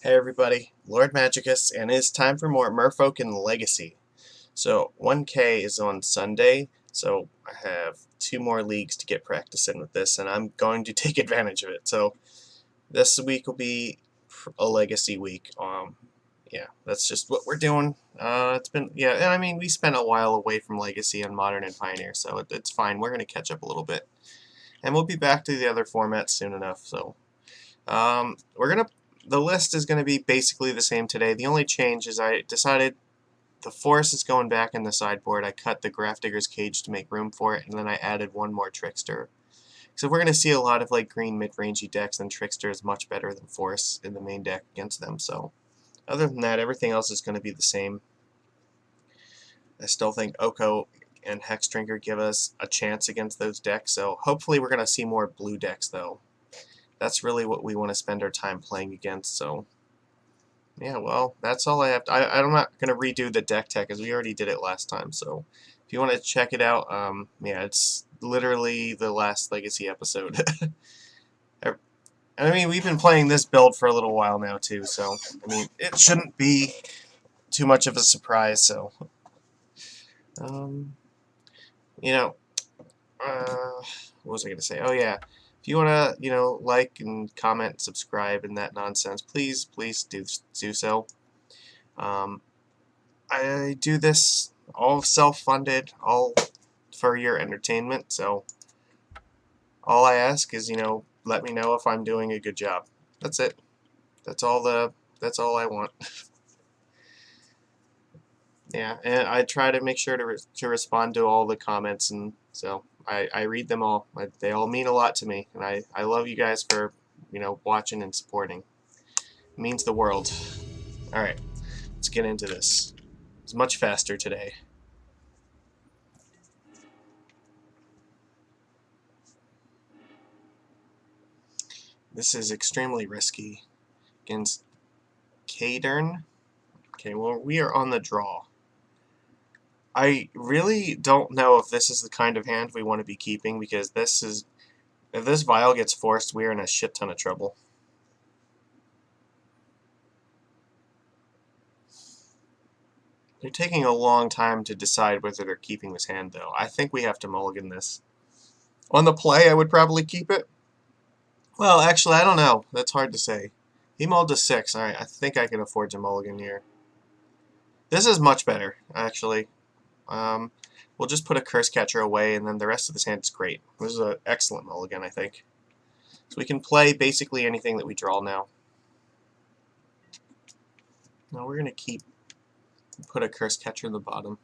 Hey everybody, Lord Magicus, and it's time for more Merfolk and Legacy. So 1K is on Sunday, so I have 2 more leagues to get practice in with this, and I'm going to take advantage of it. So this week will be a Legacy week. Yeah, that's just what we're doing. It's been, yeah, and I mean, we spent a while away from Legacy and Modern and Pioneer, so it's fine. We're going to catch up a little bit. And we'll be back to the other formats soon enough, so we're gonna. The list is gonna be basically the same today. The only change is I decided the forest is going back in the sideboard. I cut the Grafdigger's Cage to make room for it, and then I added one more Trickster. So we're gonna see a lot of like green mid-rangey decks, and Trickster is much better than Forest in the main deck against them. So other than that, everything else is gonna be the same. I still think Oko and Hexdrinker give us a chance against those decks. So hopefully we're gonna see more blue decks though. That's really what we want to spend our time playing against. So yeah, well, that's all I have to, I'm not going to redo the deck tech as we already did it last time. So if you want to check it out, yeah, it's literally the last Legacy episode. I mean, we've been playing this build for a little while now too, so I mean, it shouldn't be too much of a surprise. So, um, you know, what was I going to say? Oh yeah, if you want to, like and comment, subscribe, and that nonsense, please do so. Um, I do this all self-funded, all for your entertainment. So all I ask is, let me know if I'm doing a good job. That's it. That's all the. That's all I want. Yeah, and I try to make sure to respond to all the comments, and so I read them all. They all mean a lot to me, and I love you guys for watching and supporting. It means the world. All right, let's get into this. It's much faster today. This is extremely risky against Kadern. Okay, well, we are on the draw. I really don't know if this is the kind of hand we want to be keeping, because this is, if this vial gets forced, we are in a shit ton of trouble. They're taking a long time to decide whether they're keeping this hand, though. I think we have to mulligan this. On the play, I would probably keep it. Well, actually, I don't know. That's hard to say. He mulled to 6. Alright, I think I can afford to mulligan here. This is much better, actually. Um, we'll just put a Curse Catcher away, and then the rest of this hand is great. This is an excellent mulligan, I think. So we can play basically anything that we draw now. Now we're going to put a Curse Catcher in the bottom.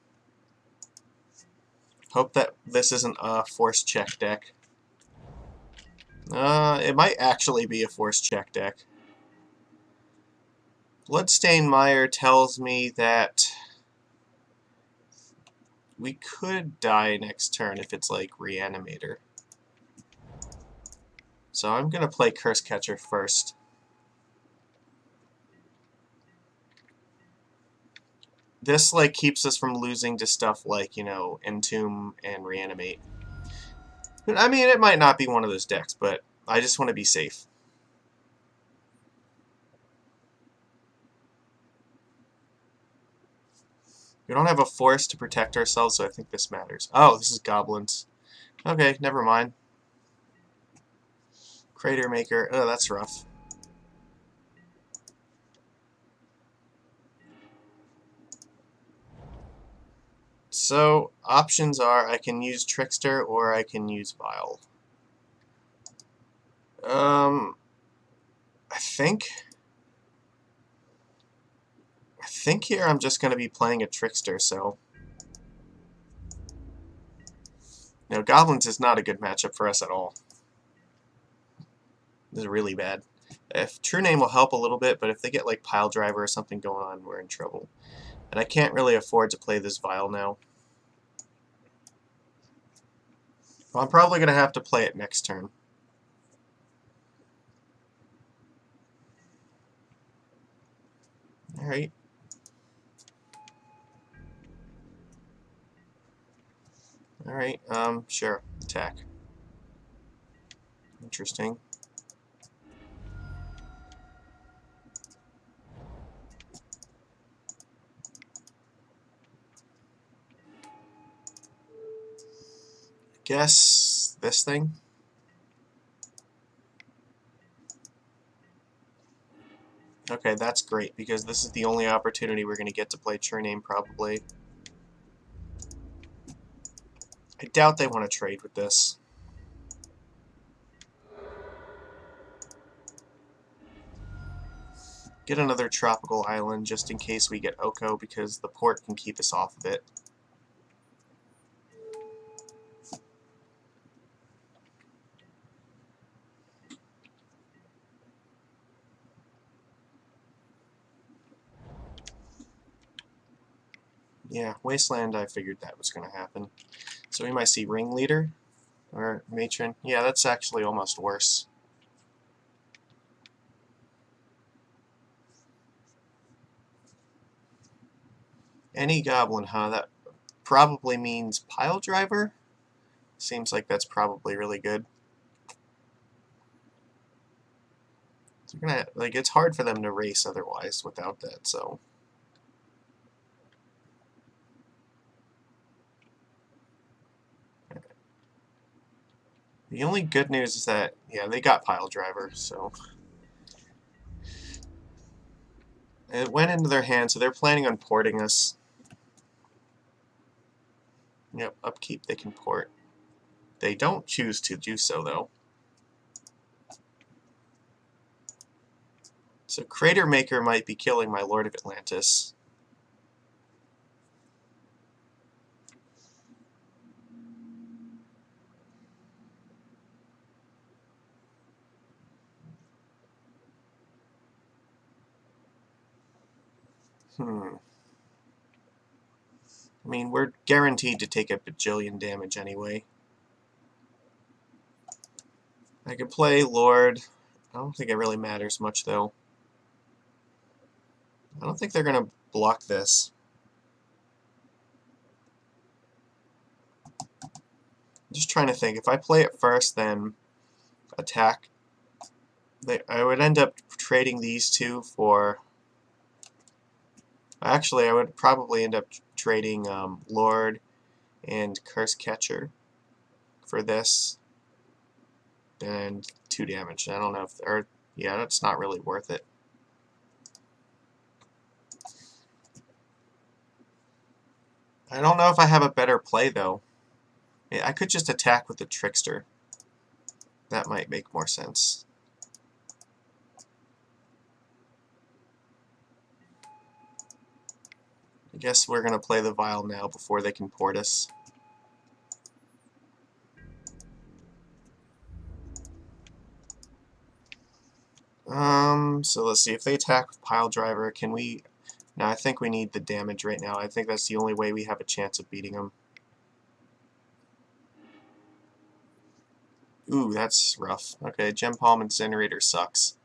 Hope that this isn't a Force Check deck. It might actually be a Force Check deck. Bloodstained Mire tells me that we could die next turn if it's like Reanimator. So I'm going to play Curse Catcher first. This like keeps us from losing to stuff like, Entomb and Reanimate. I mean, it might not be one of those decks, but I just want to be safe. We don't have a force to protect ourselves, so I think this matters. Oh, this is Goblins. Okay, never mind. Crater Maker. Oh, that's rough. So, options are I can use Trickster or I can use Vial. I think here I'm just going to be playing a Trickster, so... Goblins is not a good matchup for us at all. This is really bad. If True Name will help a little bit, but if they get like Pile Driver or something going on, we're in trouble. And I can't really afford to play this Vial now. Well, I'm probably going to have to play it next turn. Alright. Alright, sure. Attack. Interesting. guess this thing. Okay, that's great, because this is the only opportunity we're going to get to play Churname, probably. I doubt they want to trade with this. Get another tropical island just in case we get Oko, because the port can keep us off of it. Yeah, Wasteland, I figured that was going to happen. So we might see Ringleader or Matron. Yeah, that's actually almost worse. Any Goblin, huh? That probably means Pile Driver? Seems like that's probably really good. So we're gonna, like, it's hard for them to race otherwise without that, so. The only good news is that, yeah, they got Pile Driver, so. It went into their hands, so they're planning on porting us. Yep, upkeep they can port. They don't choose to do so, though. So Crater Maker might be killing my Lord of Atlantis. I mean, we're guaranteed to take a bajillion damage anyway. I could play Lord. I don't think it really matters much, though. I don't think they're going to block this. I'm just trying to think. If I play it first, then attack, I would end up trading these two for... Actually, I would probably end up trading Lord and Curse Catcher for this. And 2 damage. I don't know if... Or, yeah, that's not really worth it. I don't know if I have a better play, though. Yeah, I could just attack with the Trickster. That might make more sense. I guess we're going to play the Vial now before they can port us. So let's see. If they attack with Pile Driver, can we... No, I think we need the damage right now. I think that's the only way we have a chance of beating them. Ooh, that's rough. Okay, Gem Palm Incinerator sucks.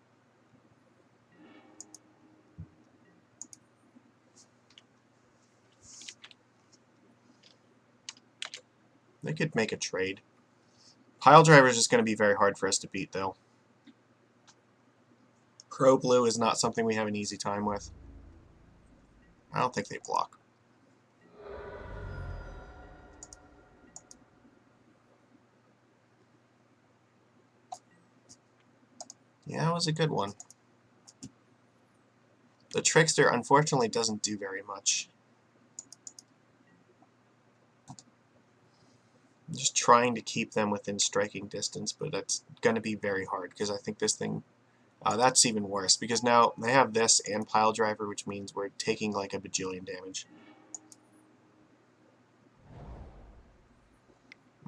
They could make a trade. Pile Driver is just going to be very hard for us to beat, though. Pro Blue is not something we have an easy time with. I don't think they block. Yeah, that was a good one. The Trickster, unfortunately, doesn't do very much. I'm just trying to keep them within striking distance, but that's going to be very hard, because I think this thing... that's even worse, because now they have this and Pile Driver, which means we're taking like a bajillion damage.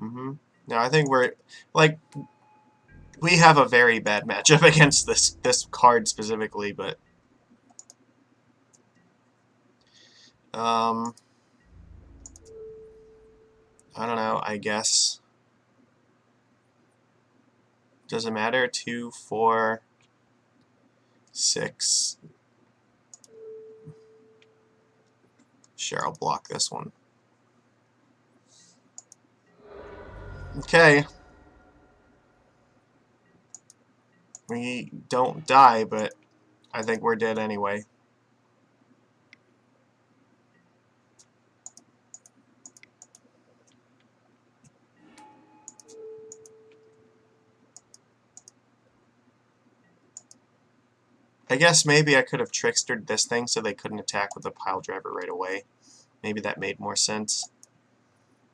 Now I think we're... Like, we have a very bad matchup against this card specifically, but... I don't know, I guess. Does it matter? 2, 4, 6. Sure, I'll block this one. Okay. We don't die, but I think we're dead anyway. I guess maybe I could have trickstered this thing so they couldn't attack with a pile driver right away. Maybe that made more sense.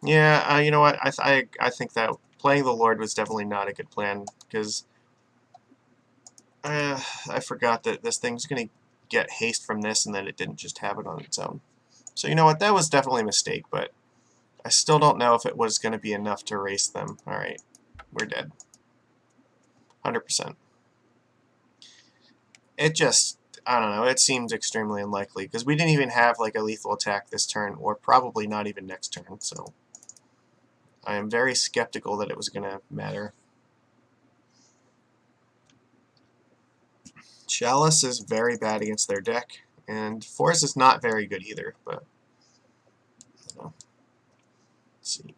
Yeah, you know what? I think that playing the Lord was definitely not a good plan, because I forgot that this thing's going to get haste from this, and then it didn't just have it on its own. So you know what? That was definitely a mistake, but I still don't know if it was going to be enough to erase them. Alright, we're dead. 100%. It just, I don't know, it seems extremely unlikely, because we didn't even have like a lethal attack this turn, or probably not even next turn, so I am very skeptical that it was going to matter. Chalice is very bad against their deck, and Force is not very good either, but I don't know. Let's see.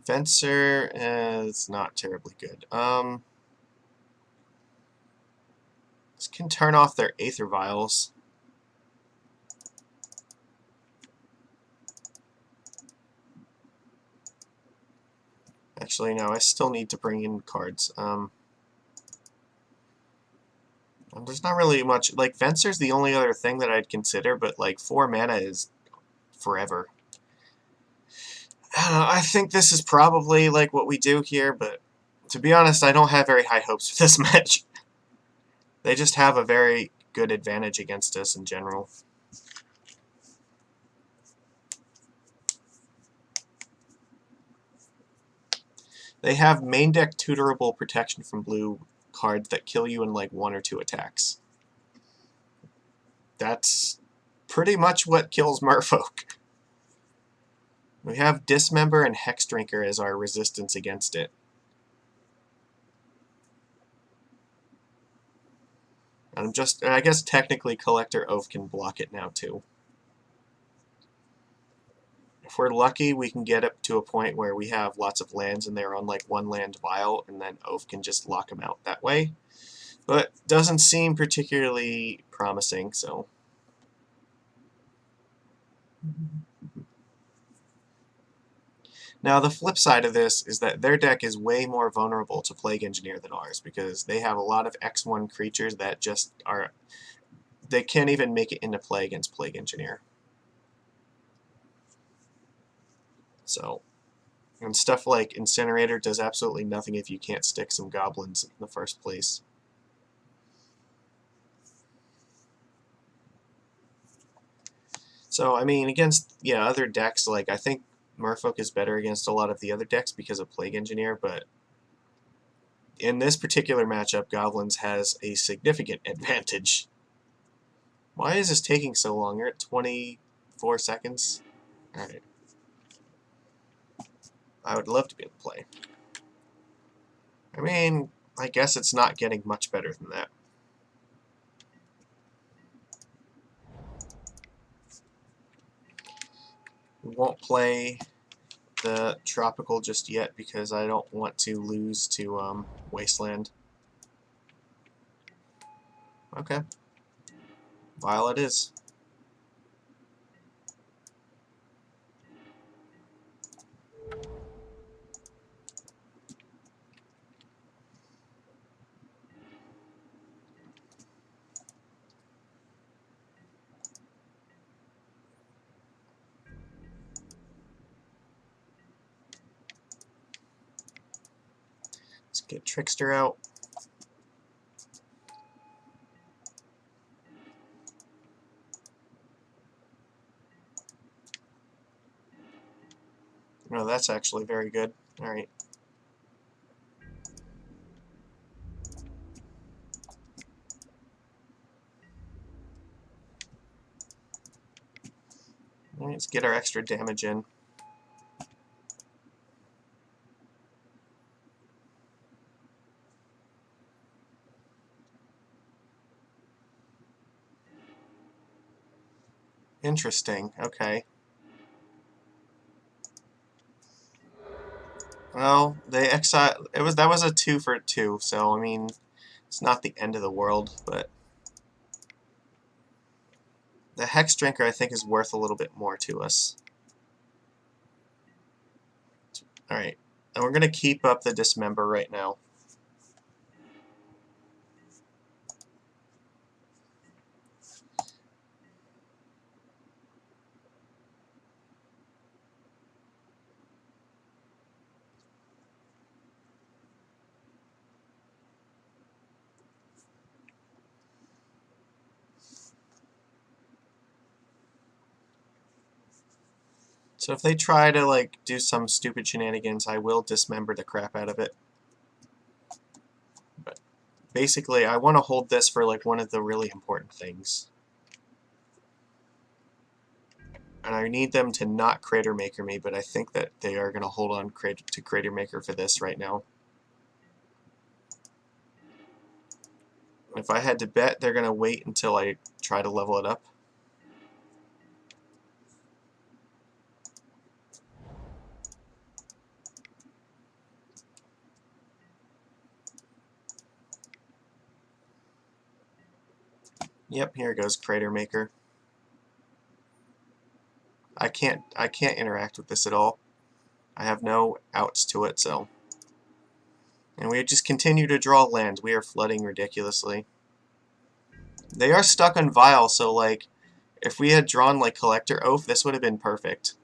Fencer is not terribly good. This can turn off their Aether Vials. Actually, no, I still need to bring in cards. There's not really much. Like, Fencer's the only other thing that I'd consider, but, like, 4 mana is forever. I think this is probably, like, what we do here, but to be honest, I don't have very high hopes for this match. They just have a very good advantage against us in general. They have main deck tutorable protection from blue cards that kill you in like 1 or 2 attacks. That's pretty much what kills Merfolk. We have Dismember and Hexdrinker as our resistance against it. I guess technically Collector Oath can block it now too. If we're lucky, we can get up to a point where we have lots of lands and they're on like 1 land vial, and then Oath can just lock them out that way. But doesn't seem particularly promising, so. Now, the flip side of this is that their deck is way more vulnerable to Plague Engineer than ours, because they have a lot of X1 creatures that just are. They can't even make it into play against Plague Engineer. So, and stuff like Incinerator does absolutely nothing if you can't stick some Goblins in the first place. So, I mean, against other decks, like I think Merfolk is better against a lot of the other decks because of Plague Engineer, but in this particular matchup, Goblins has a significant advantage. Why is this taking so long? You're at 24 seconds? Alright. I would love to be able to play. I mean, I guess it's not getting much better than that. We won't play the Tropical just yet because I don't want to lose to Wasteland. Okay. Vial it is. Let's get Trickster out. No, that's actually very good. Alright. Let's get our extra damage in. Interesting. Okay. Well, they exile. That was a 2 for 2, so I mean, it's not the end of the world, but the Hex Drinker I think is worth a little bit more to us. All right, and we're gonna keep up the Dismember right now. So if they try to like do some stupid shenanigans, I will dismember the crap out of it. But basically, I want to hold this for like one of the really important things. And I need them to not Crater Maker me, but I think that they are going to hold on to Crater Maker for this right now. If I had to bet, they're going to wait until I try to level it up. Yep, here goes Crater Maker. I can't interact with this at all. I have no outs to it, so. And we just continue to draw land. We are flooding ridiculously. They are stuck on Vial, so like, if we had drawn like Collector Oath, this would have been perfect.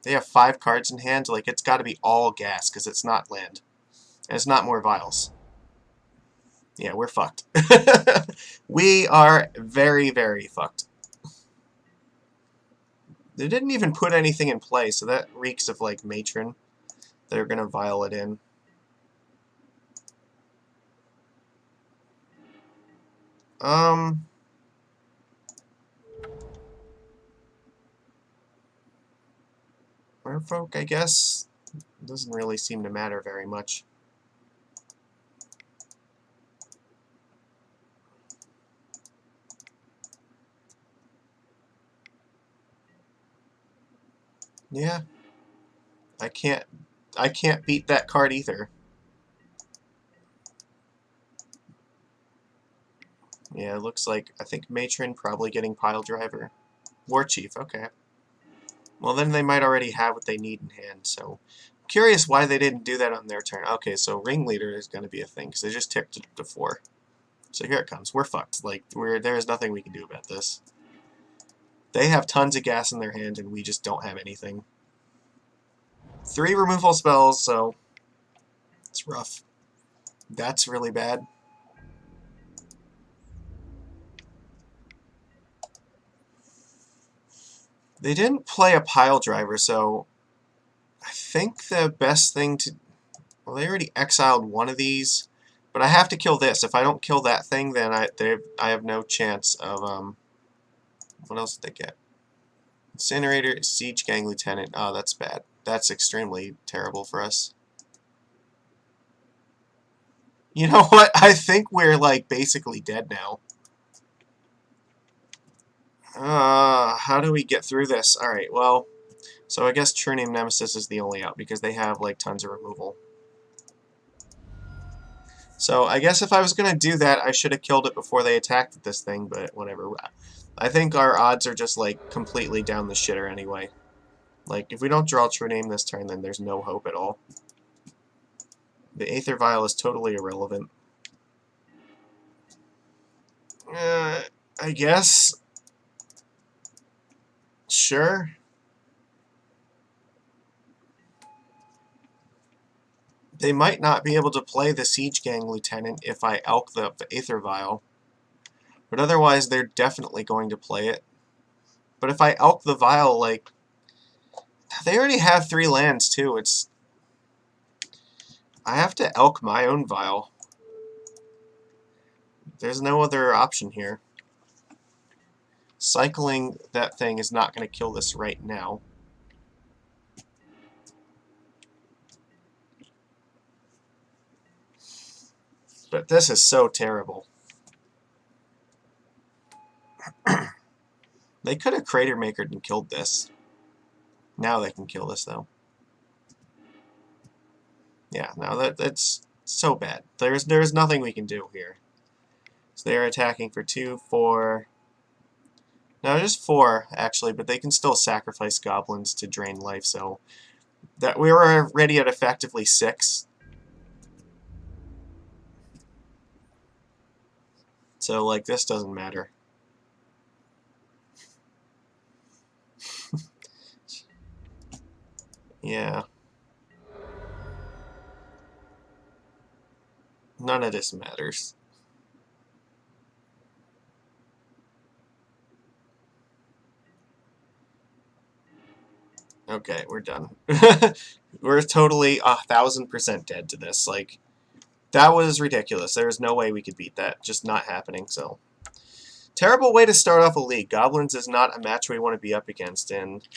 They have 5 cards in hand, like it's got to be all gas, because it's not land. And it's not more Vials. Yeah, we're fucked. We are very, very fucked. They didn't even put anything in play, so that reeks of like Matron. They're gonna Vial it in. Merfolk, I guess, doesn't really seem to matter very much. Yeah, I can't beat that card either. Yeah, it looks like, I think Matron probably getting Pile Driver. War Chief, okay. Well, then they might already have what they need in hand, so. I'm curious why they didn't do that on their turn. Okay, so Ringleader is going to be a thing, because they just ticked it to 4. So here it comes. We're fucked. Like, there is nothing we can do about this. They have tons of gas in their hand, and we just don't have anything. 3 removal spells, so it's rough. That's really bad. They didn't play a Pile Driver, so I think the best thing to... Well, they already exiled one of these, but I have to kill this. If I don't kill that thing, then I have no chance of... What else did they get? Incinerator, Siege Gang Lieutenant. Oh, that's bad. That's extremely terrible for us. You know what? I think we're, like, basically dead now. How do we get through this? Alright, well, so I guess True Name Nemesis is the only out, because they have, like, tons of removal. So I guess if I was going to do that, I should have killed it before they attacked this thing, but whatever. I think our odds are just, like, completely down the shitter anyway. Like, if we don't draw True Name this turn, then there's no hope at all. The Aether Vial is totally irrelevant. I guess. Sure. They might not be able to play the Siege Gang Lieutenant if I elk the Aether Vial. But otherwise, they're definitely going to play it. But if I elk the Vial, like... They already have 3 lands, too. It's... I have to elk my own Vial. There's no other option here. Cycling that thing is not going to kill this right now. But this is so terrible. They could have Crater Makered and killed this. Now they can kill this, though. Yeah, no, that's so bad. There's nothing we can do here. So they're attacking for 2, 4... No, just 4, actually, but they can still sacrifice Goblins to drain life, so... that we were already at effectively 6. So, like, this doesn't matter. Yeah. None of this matters. Okay, we're done. We're totally 1,000% dead to this. Like, that was ridiculous. There's no way we could beat that. Just not happening, so. Terrible way to start off a league. Goblins is not a match we want to be up against, and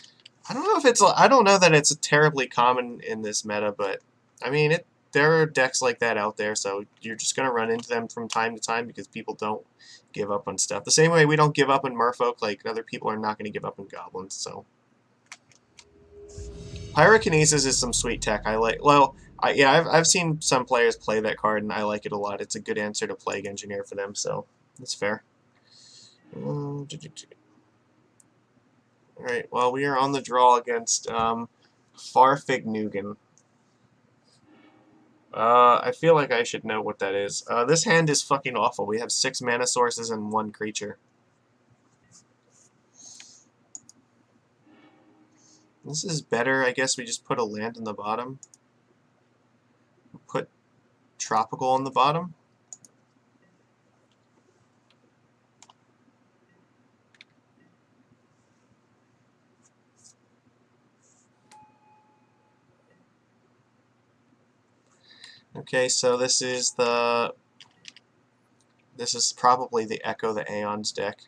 I don't know if it's. I don't know that it's terribly common in this meta, but I mean, there are decks like that out there, so you're just gonna run into them from time to time because people don't give up on stuff. The same way we don't give up on Merfolk, like other people are not going to give up on Goblins. So Pyrokinesis is some sweet tech. I like. Well, yeah, I've seen some players play that card, and I like it a lot. It's a good answer to Plague Engineer for them, so that's fair. Alright, well, we are on the draw against Farfig Nugan. I feel like I should know what that is. This hand is fucking awful. We have 6 mana sources and 1 creature. This is better. I guess we just put a land in the bottom. Put Tropical on the bottom. Okay, so this is probably the Echo the Aeons deck.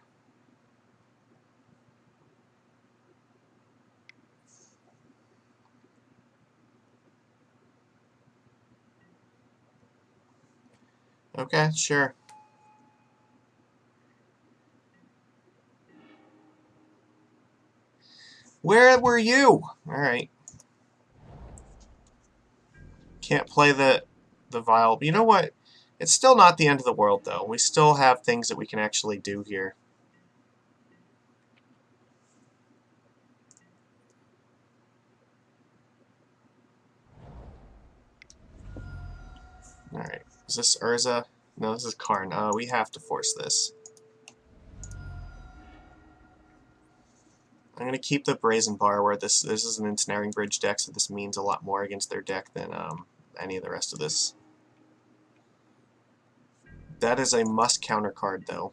Okay, sure. Where were you? Alright. Can't play the Vial. You know what? It's still not the end of the world, though. We still have things that we can actually do here. Alright. Is this Urza? No, this is Karn. We have to force this. I'm going to keep the Brazen Borrower. This is an Ensnaring Bridge deck, so this means a lot more against their deck than any of the rest of this. That is a must counter card, though.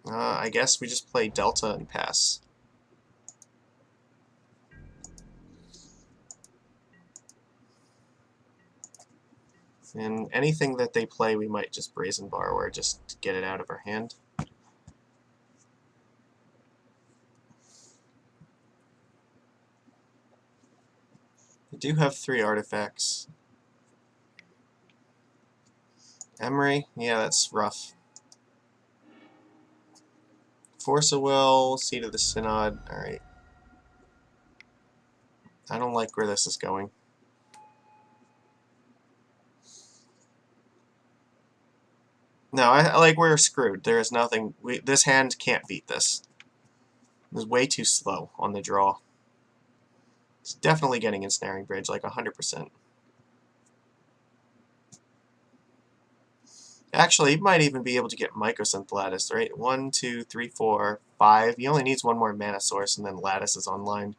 I guess we just play Delta and pass. And anything that they play, we might just Brazen Borrower just to get it out of our hand. I do have 3 artifacts. Emery? Yeah, that's rough. Force of Will, Seat of the Synod. Alright. I don't like where this is going. No, I like we're screwed. There is nothing. This hand can't beat this. It was way too slow on the draw. It's definitely getting Ensnaring Bridge, like 100%. Actually, he might even be able to get Mycosynth Lattice, right? 1, 2, 3, 4, 5. He only needs 1 more mana source, and then Lattice is online.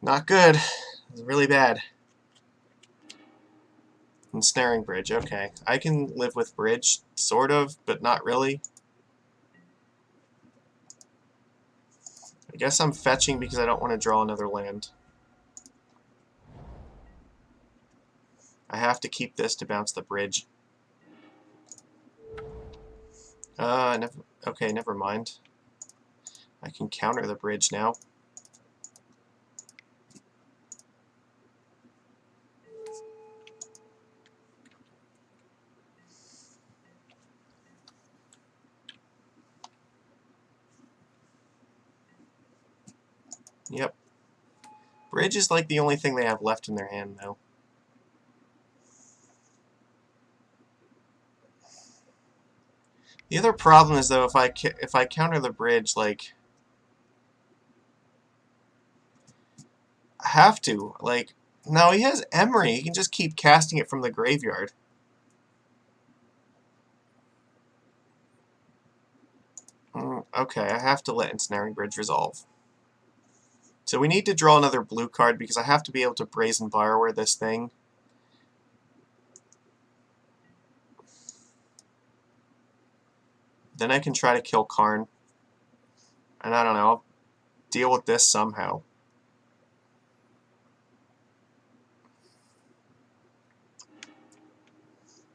Not good. It's really bad. Ensnaring Bridge, okay. I can live with Bridge, sort of, but not really. I guess I'm fetching because I don't want to draw another land. I have to keep this to bounce the bridge. Okay, never mind. I can counter the bridge now. Yep. Bridge is like the only thing they have left in their hand, though. The other problem is, though, if I counter the bridge, like, I have to. Like, no, he has Emery. He can just keep casting it from the graveyard. Okay, I have to let Ensnaring Bridge resolve. So we need to draw another blue card because I have to be able to Brazen Borrower this thing. Then I can try to kill Karn. And I don't know, I'll deal with this somehow.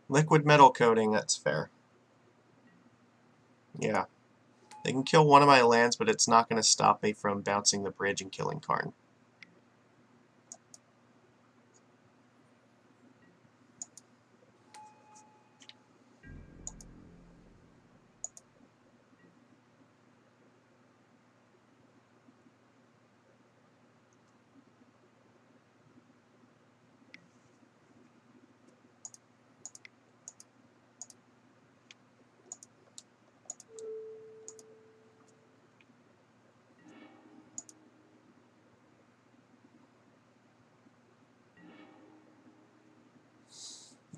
Liquid metal coating, that's fair. Yeah. They can kill one of my lands, but it's not going to stop me from bouncing the bridge and killing Karn.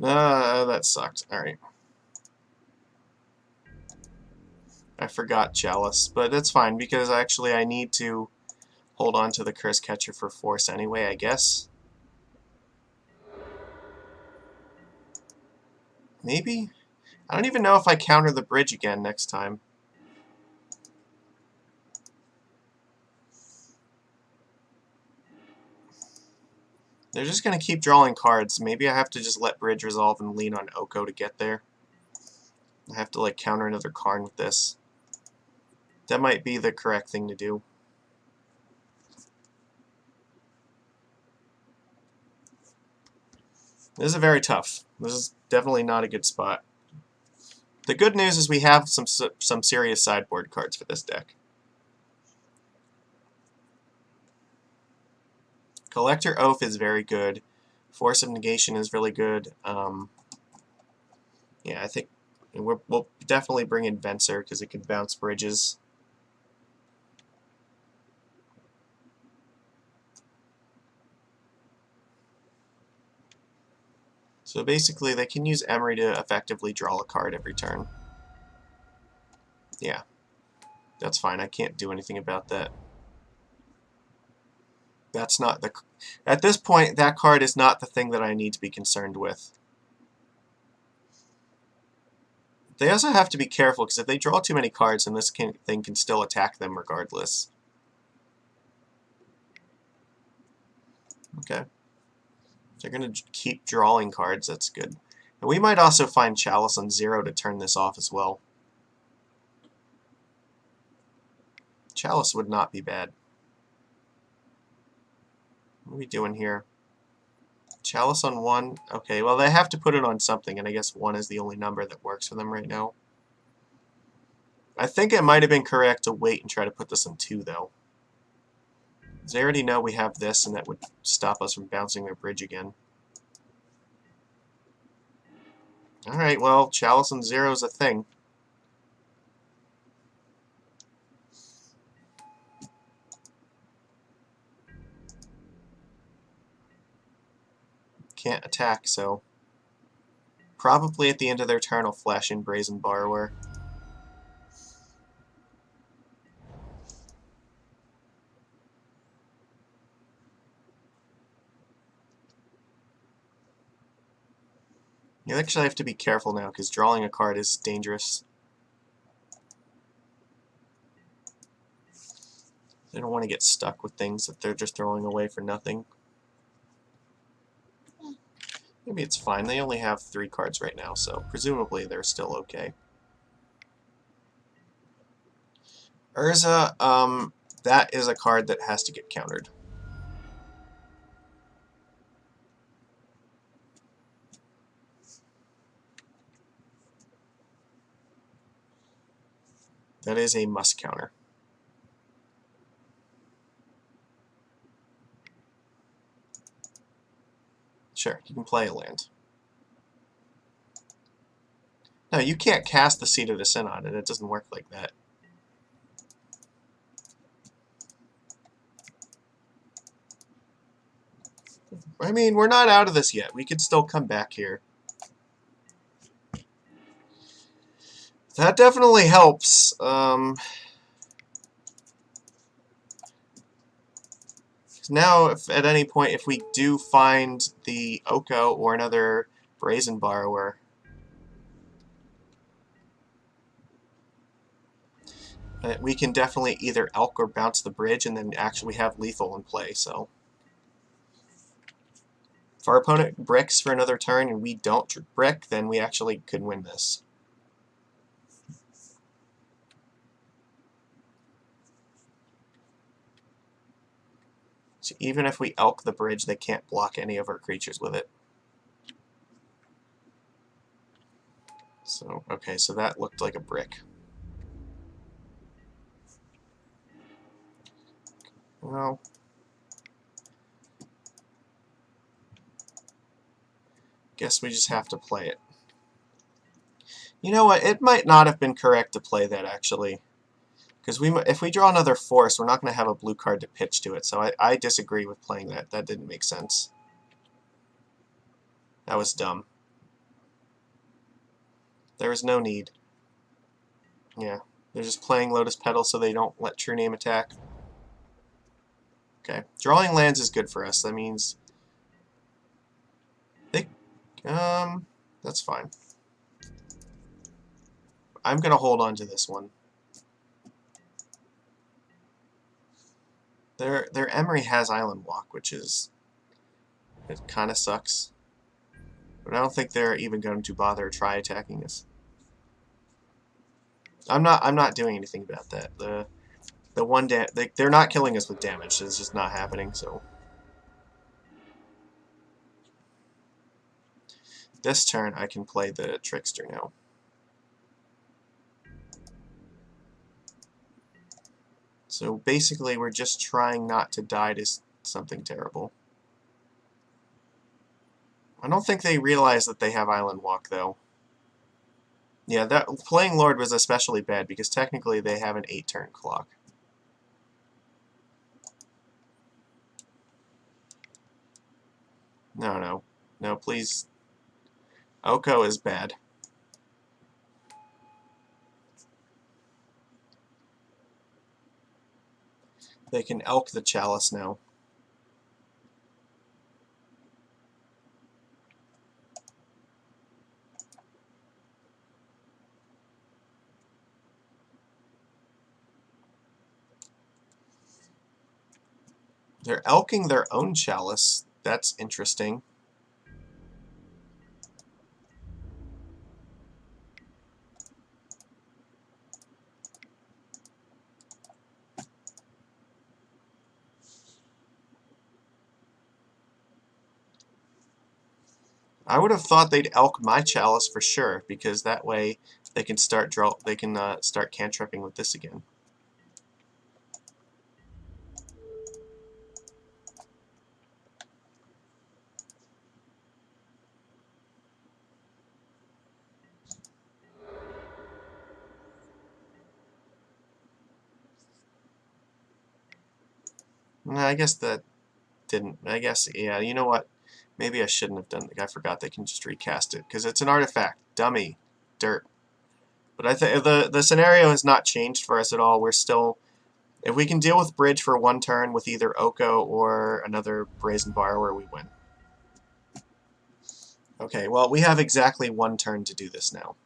That sucked. Alright. I forgot Chalice, but that's fine because actually I need to hold on to the Curse Catcher for force anyway, I guess. Maybe? I don't even know if I counter the bridge again next time. They're just going to keep drawing cards. Maybe I have to just let bridge resolve and lean on Oko to get there. I have to like counter another Karn with this. That might be the correct thing to do. This is very tough. This is definitely not a good spot. The good news is we have some serious sideboard cards for this deck. Collector Oath is very good. Force of Negation is really good. Yeah, I think we'll definitely bring in Venser because it can bounce bridges. So basically, they can use Emery to effectively draw a card every turn. Yeah, that's fine. I can't do anything about that. That's not the... At this point, that card is not the thing that I need to be concerned with. They also have to be careful, because if they draw too many cards, then this thing can still attack them regardless. Okay. They're going to keep drawing cards, that's good. And we might also find Chalice on 0 to turn this off as well. Chalice would not be bad. What are we doing here? Chalice on 1. Okay, well they have to put it on something, and I guess 1 is the only number that works for them right now. I think it might have been correct to wait and try to put this on 2, though. Because they already know we have this, and that would stop us from bouncing their bridge again. Alright, well, Chalice on 0 is a thing. Can't attack, so... Probably at the end of their turn, I'll flash in Brazen Borrower. You actually have to be careful now, because drawing a card is dangerous. They don't want to get stuck with things that they're just throwing away for nothing. Maybe it's fine. They only have 3 cards right now, so presumably they're still okay. Urza, that is a card that has to get countered. That is a must counter. Sure, you can play a land. No, you can't cast the Seat of the Synod, and it doesn't work like that. I mean, we're not out of this yet. We could still come back here. That definitely helps. Now, if at any point, if we do find the Oko or another Brazen Borrower, We can definitely either elk or bounce the bridge, and then actually have lethal in play, so... If our opponent bricks for another turn and we don't brick, then we actually could win this. So even if we elk the bridge, they can't block any of our creatures with it. So, okay, so that looked like a brick. Well, guess we just have to play it. You know what? It might not have been correct to play that, actually. Because if we draw another force, we're not going to have a blue card to pitch to it. So I disagree with playing that. That didn't make sense. That was dumb. There was no need. Yeah. They're just playing Lotus Petal so they don't let True Name attack. Okay. Drawing lands is good for us. That means... that's fine. I'm going to hold on to this one. Their Emery has Island Walk, which is... It kind of sucks. But I don't think they're even going to bother or try attacking us. I'm not doing anything about that. The one they're not killing us with damage. It's just not happening, so... This turn, I can play the Trickster now. So basically, we're just trying not to die to something terrible. I don't think they realize that they have Island Walk, though. Yeah, that playing Lord was especially bad, because technically they have an 8-turn clock. No, please. Oko is bad. They can elk the Chalice now. They're elking their own Chalice. That's interesting. I would have thought they'd elk my Chalice for sure, because that way they can start start cantripping with this again. No, I guess that didn't. I guess, yeah, you know what? Maybe I shouldn't have done it. I forgot they can just recast it, because it's an artifact. Dummy. Dirt. But I think the scenario has not changed for us at all. We're still... If we can deal with Bridge for one turn with either Oko or another Brazen Borrower, we win. Okay, well, we have exactly one turn to do this now.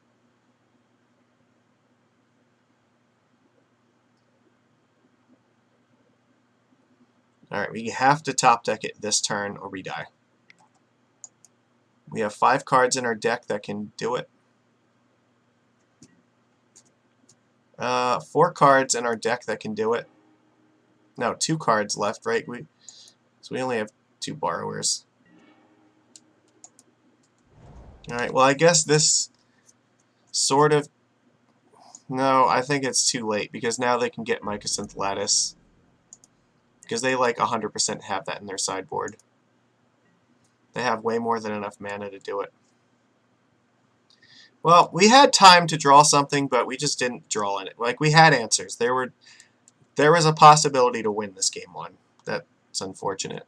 Alright, we have to top deck it this turn or we die. We have 5 cards in our deck that can do it. 4 cards in our deck that can do it. No, 2 cards left, right? So we only have 2 borrowers. Alright, well, I guess this sort of... No, I think it's too late, because now they can get Mycosynth Lattice. Because they, like, 100% have that in their sideboard. They have way more than enough mana to do it. Well, we had time to draw something, but we just didn't draw in it. Like, we had answers. There was a possibility to win this game 1. That's unfortunate.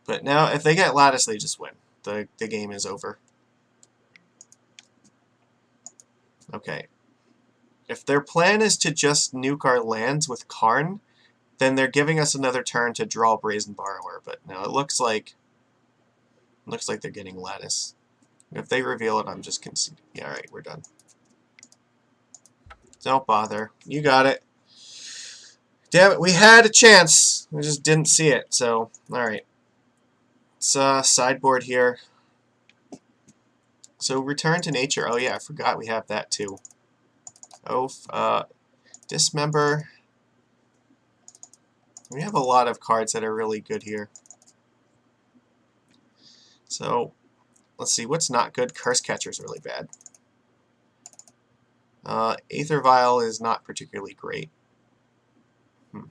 But now, if they get Lattice, they just win. The game is over. Okay. If their plan is to just nuke our lands with Karn, then they're giving us another turn to draw Brazen Borrower. But now it looks like they're getting Lattice. If they reveal it, I'm just conceding. Yeah, alright, we're done. Don't bother. You got it. Damn it, we had a chance. We just didn't see it, so, alright. It's sideboard here. So, return to nature. Oh yeah, I forgot we have that too. Oath, dismember. We have a lot of cards that are really good here. So, let's see, what's not good? Curse Catcher is really bad. Aether Vial is not particularly great. We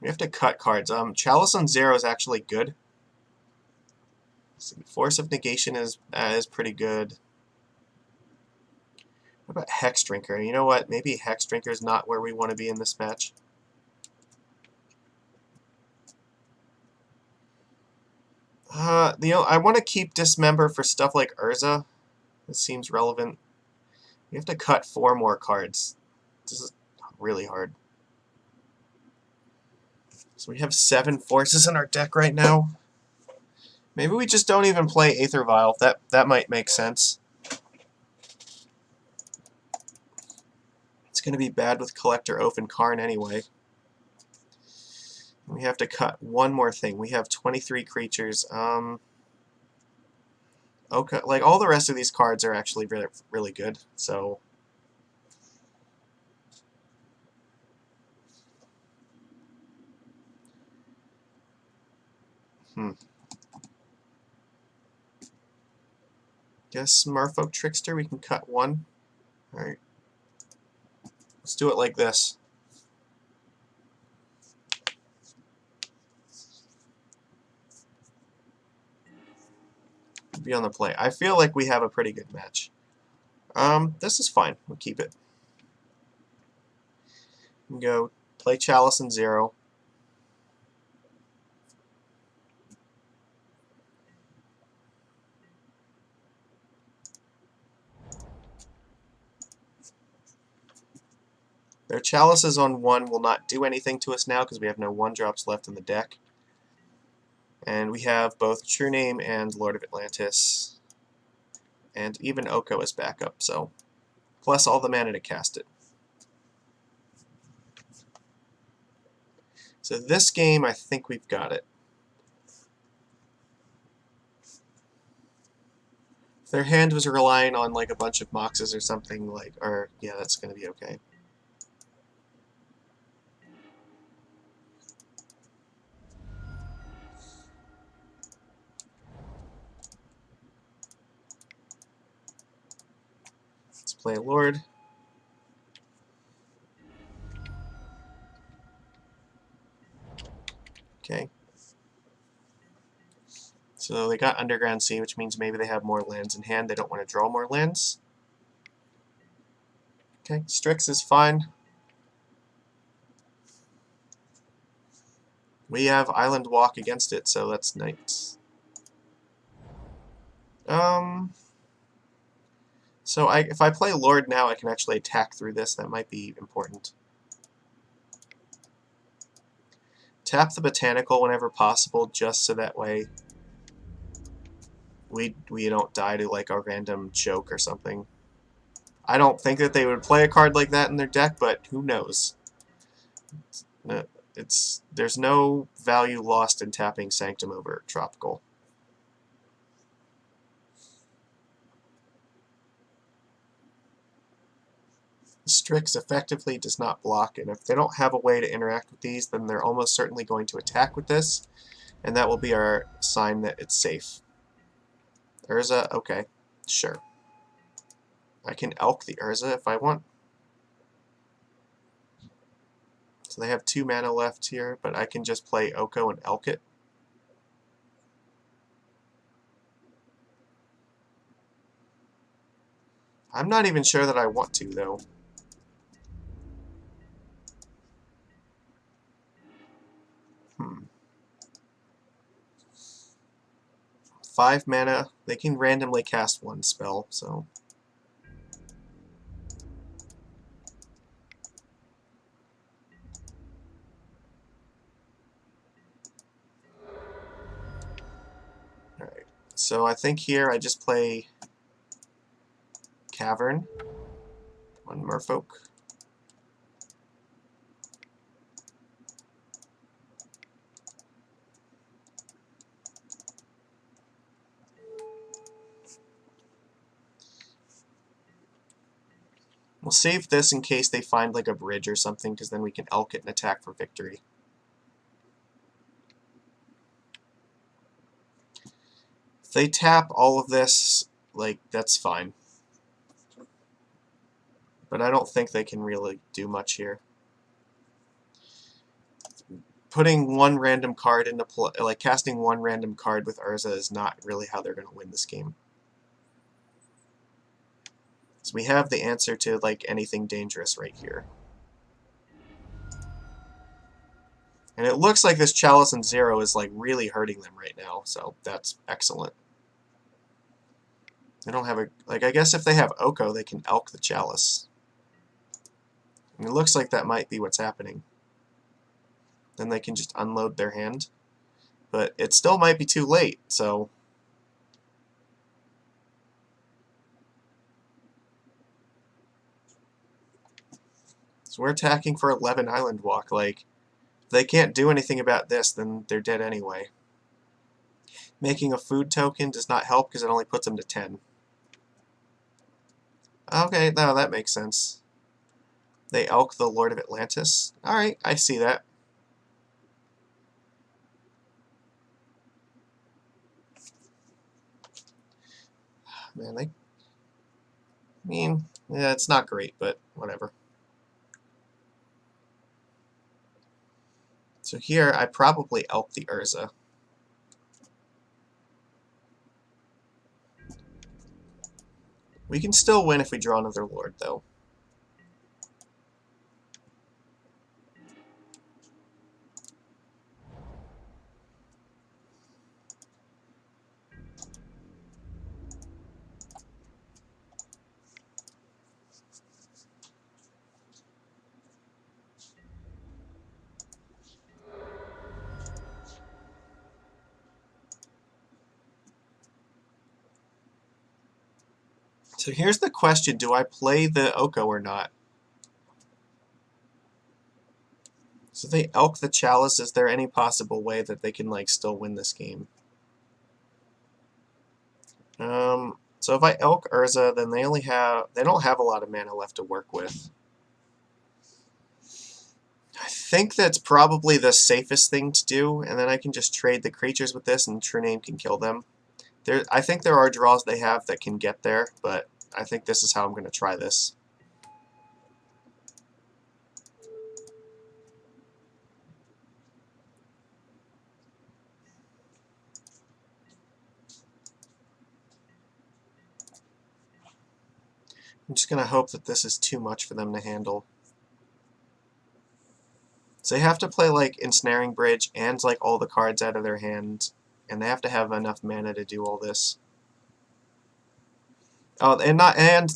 have to cut cards. Chalice on Zero is actually good. Let's see, Force of Negation is pretty good. What about Hex Drinker? You know what? Maybe Hex Drinker is not where we want to be in this match. I want to keep Dismember for stuff like Urza. This seems relevant. We have to cut 4 more cards. This is really hard. So we have 7 forces in our deck right now. Maybe we just don't even play Aether Vial. That might make sense. It's going to be bad with Collector, Oath, and Karn anyway. We have to cut one more thing. We have 23 creatures. Okay, like all the rest of these cards are actually really, really good. So guess Merfolk Trickster, we can cut 1. Alright. Let's do it like this. Be on the play. I feel like we have a pretty good match. This is fine. We'll keep it. We can go play Chalice and 0. Their Chalices on 1 will not do anything to us now because we have no 1-drops left in the deck. And we have both True Name and Lord of Atlantis. And even Oko is backup, so plus all the mana to cast it. So this game, I think we've got it. If their hand was relying on like a bunch of Moxes or something, like, or yeah, that's going to be okay. Let's play a Lord. Okay. So they got Underground Sea, which means maybe they have more lands in hand. They don't want to draw more lands. Okay, Strix is fine. We have Island Walk against it, so that's nice. So if I play Lord now, I can actually attack through this. That might be important. Tap the Botanical whenever possible, just so that way we don't die to like a random joke or something. I don't think that they would play a card like that in their deck, but who knows? There's no value lost in tapping Sanctum over Tropical. Strix effectively does not block, and if they don't have a way to interact with these, then they're almost certainly going to attack with this, and that will be our sign that it's safe. Urza, okay, sure. I can Elk the Urza if I want. So they have 2 mana left here, but I can just play Oko and Elk it. I'm not even sure that I want to, though. 5 mana. They can randomly cast 1 spell, so... Alright, so I think here I just play Cavern. One Merfolk. We'll save this in case they find like a bridge or something, because then we can elk it and attack for victory. If they tap all of this, like, that's fine. But I don't think they can really do much here. Putting one random card into play, like casting one random card with Urza is not really how they're going to win this game. So we have the answer to like anything dangerous right here. And it looks like this Chalice and Zero is like really hurting them right now, so that's excellent. They don't have a, like, I guess if they have Oko, they can elk the Chalice. And it looks like that might be what's happening. Then they can just unload their hand. But it still might be too late, so... So we're attacking for 11 Island Walk. Like, if they can't do anything about this, then they're dead anyway. Making a food token does not help because it only puts them to 10. Okay, now that makes sense. They elk the Lord of Atlantis. Alright, I see that. Man, I mean, yeah, it's not great, but whatever. So here, I probably elk the Urza. We can still win if we draw another Lord, though. So here's the question, do I play the Oko or not? So they elk the Chalice, is there any possible way that they can like still win this game? So if I elk Urza, then they don't have a lot of mana left to work with. I think that's probably the safest thing to do, and then I can just trade the creatures with this and True Name can kill them. I think there are draws they have that can get there, but I think this is how I'm going to try this. I'm just going to hope that this is too much for them to handle. So they have to play like Ensnaring Bridge and like all the cards out of their hand, and they have to have enough mana to do all this. Oh, and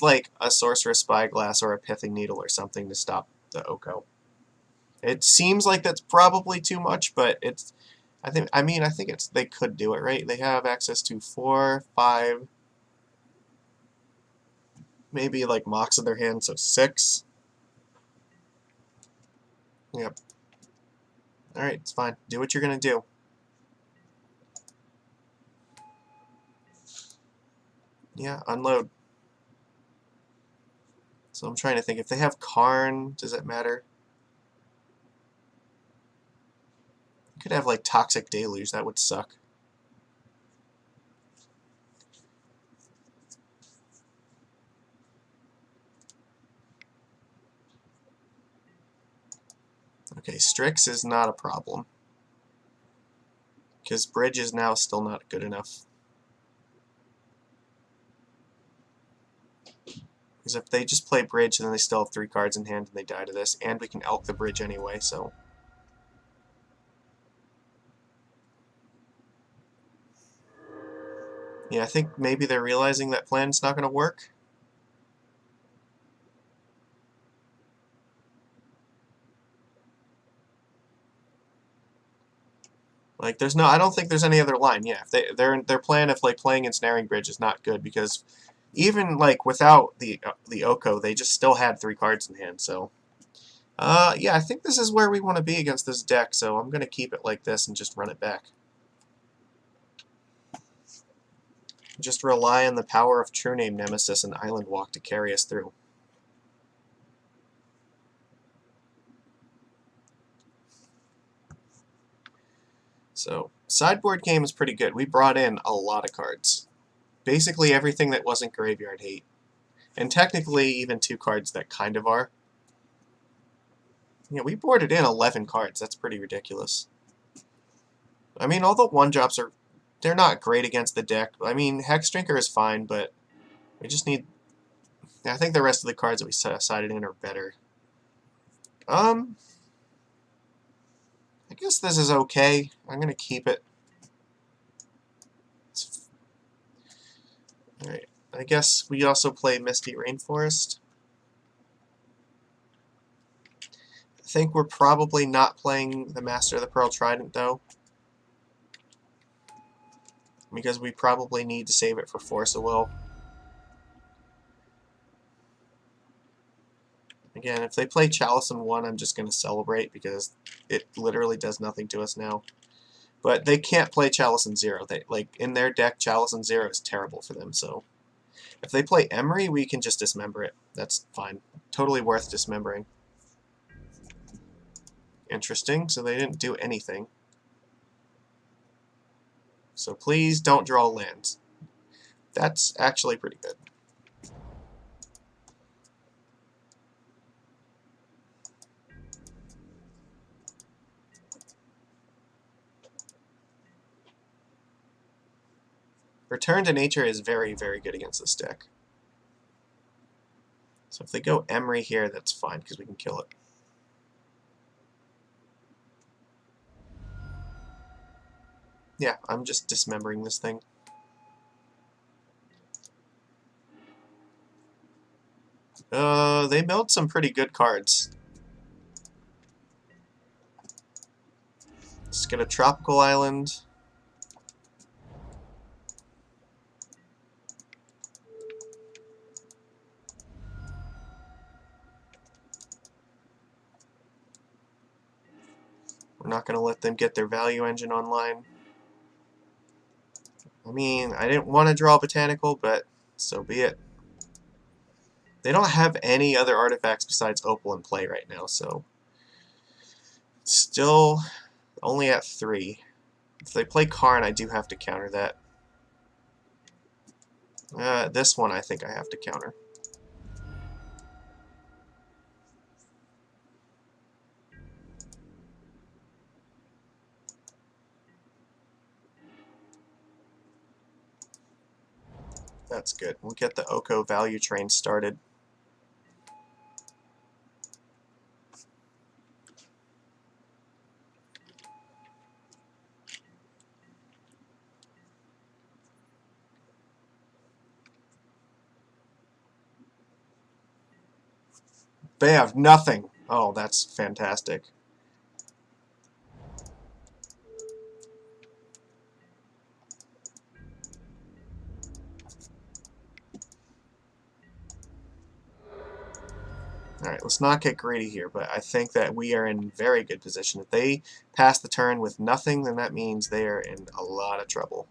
like a Sorcerous Spyglass or a Pithing Needle or something to stop the Oko. It seems like that's probably too much, but it's. I think it's. They could do it, right? They have access to 4, 5, maybe like Mox in their hand, so 6. Yep. All right, it's fine. Do what you're gonna do. Yeah, unload. So I'm trying to think, if they have Karn, does it matter? You could have like Toxic Deluge, that would suck. Okay, Strix is not a problem. Because Bridge is now still not good enough. Because if they just play Bridge, then they still have 3 cards in hand and they die to this, and we can elk the Bridge anyway, so... Yeah, I think maybe they're realizing that plan's not going to work. Like, I don't think there's any other line. Yeah, if their plan of like playing Ensnaring Bridge is not good because Even like without the Oko, they just still had 3 cards in hand. So yeah, I think this is where we want to be against this deck. So I'm gonna keep it like this and just run it back. Just rely on the power of True Name Nemesis and Island Walk to carry us through. So sideboard game is pretty good. We brought in a lot of cards. Basically everything that wasn't graveyard hate. And technically even 2 cards that kind of are. Yeah, we boarded in 11 cards. That's pretty ridiculous. I mean, all the 1-drops are... they're not great against the deck. I mean, Hex Drinker is fine, but we just need... I think the rest of the cards that we sided in are better. I guess this is okay. I'm going to keep it. Alright, I guess we also play Misty Rainforest. I think we're probably not playing the Master of the Pearl Trident, though. Because we probably need to save it for Force of Will. Again, if they play Chalice in 1, I'm just going to celebrate because it literally does nothing to us now. But they can't play Chalice in 0. They, like, in their deck, Chalice in 0 is terrible for them, so... if they play Emery, we can just dismember it. That's fine. Totally worth dismembering. Interesting, so they didn't do anything. So please don't draw lands. That's actually pretty good. Return to Nature is very, very good against this deck. So if they go Emery here, that's fine, because we can kill it. Yeah, I'm just dismembering this thing. They milled some pretty good cards. Let's get a Tropical Island. We're not going to let them get their value engine online. I mean, I didn't want to draw Botanical, but so be it. They don't have any other artifacts besides Opal in play right now, so... still only at 3. If they play Karn, I do have to counter that. This one I think I have to counter. That's good. We'll get the Oko value train started. They have nothing. Oh, that's fantastic. Alright, let's not get greedy here, but I think that we are in very good position. If they pass the turn with nothing, then that means they are in a lot of trouble.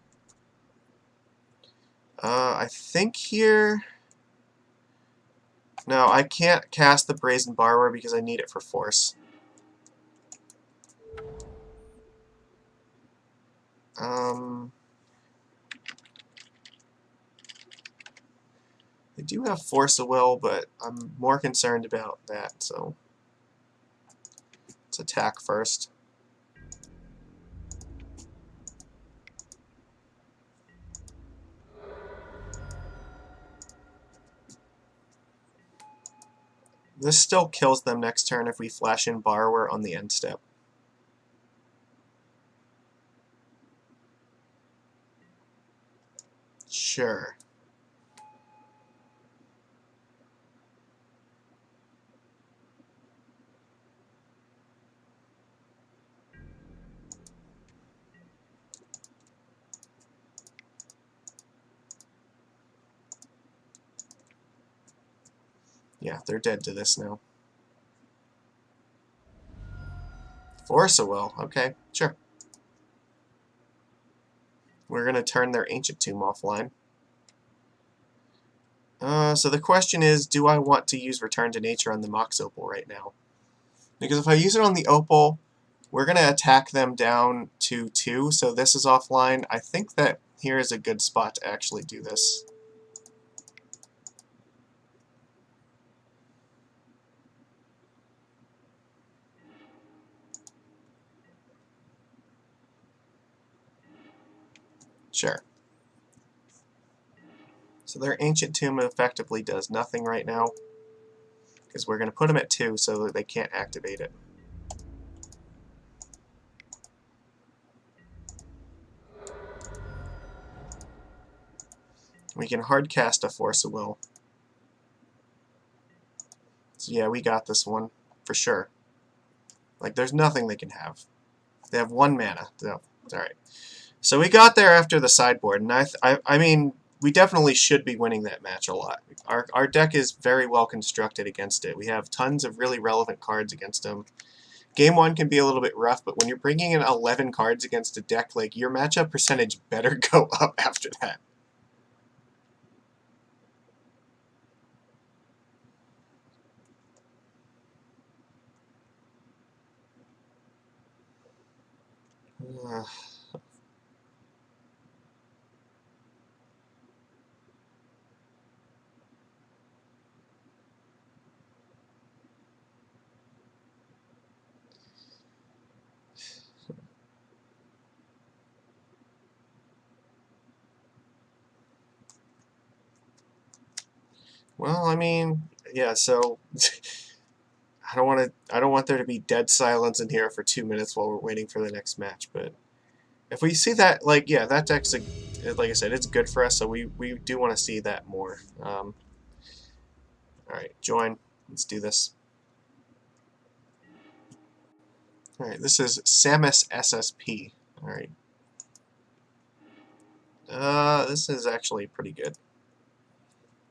I think here... no, I can't cast the Brazen Borrower because I need it for Force. They do have Force of Will, but I'm more concerned about that, so let's attack first. This still kills them next turn if we flash in Borrower on the end step. Sure. Yeah, they're dead to this now. Force a will. Okay, sure. We're going to turn their Ancient Tomb offline. So the question is, do I want to use Return to Nature on the Mox Opal right now? Because if I use it on the Opal, we're going to attack them down to 2, so this is offline. I think that here is a good spot to actually do this. Sure. So their Ancient Tomb effectively does nothing right now, because we're going to put them at 2 so that they can't activate it. We can hard cast a Force of Will. So yeah, we got this one, for sure. Like, there's nothing they can have. They have 1 mana. No, alright. So we got there after the sideboard, and I mean, we definitely should be winning that match a lot. Our deck is very well constructed against it. We have tons of really relevant cards against them. Game 1 can be a little bit rough, but when you're bringing in 11 cards against a deck, like, your matchup percentage better go up after that. Well, I mean, yeah, so I don't want there to be dead silence in here for 2 minutes while we're waiting for the next match, but if we see that, like, yeah, that deck's, like I said, it's good for us, so we do want to see that more. Alright, join. Let's do this. Alright, this is Samus SSP. Alright. This is actually pretty good.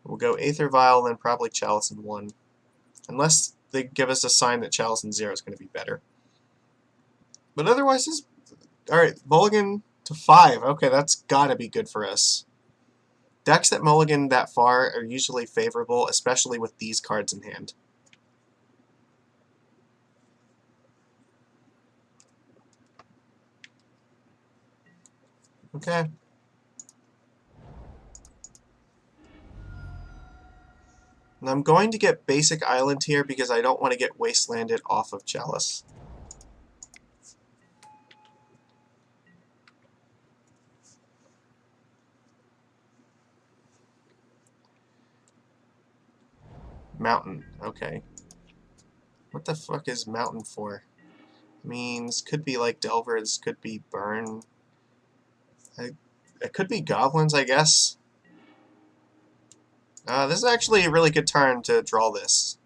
We'll go Aether Vial, then probably Chalice in 1. Unless they give us a sign that Chalice in 0 is going to be better. But otherwise, this... Alright, Mulligan to 5. Okay, that's gotta be good for us. Decks that mulligan that far are usually favorable, especially with these cards in hand. Okay. And I'm going to get Basic Island here because I don't want to get Wastelanded off of Chalice. Mountain. Okay. What the fuck is Mountain for? Means could be like Delvers, could be Burn. It could be Goblins, I guess. This is actually a really good turn to draw this.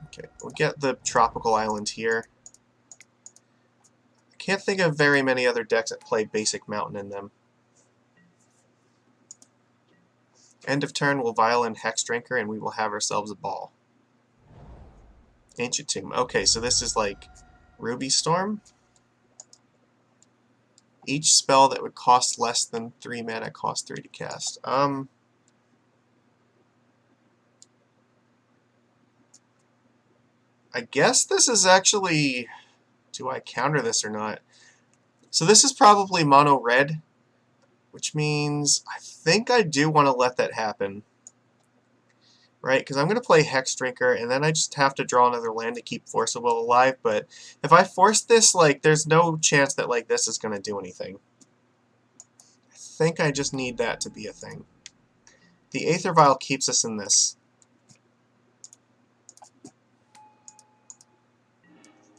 Okay, we'll get the Tropical Island here. I can't think of very many other decks that play Basic Mountain in them. End of turn, we'll Violin Hex Drinker, and we will have ourselves a ball. Ancient Tomb. Okay, so this is like Ruby Storm. Each spell that would cost less than 3 mana costs 3 to cast. I guess this is actually... Do I counter this or not? So this is probably mono red, which means I think I do want to let that happen. Right? Because I'm going to play Hex Drinker, and then I just have to draw another land to keep Force of Will alive. But if I force this, like, there's no chance that, like, this is going to do anything. I think I just need that to be a thing. The Aether Vial keeps us in this.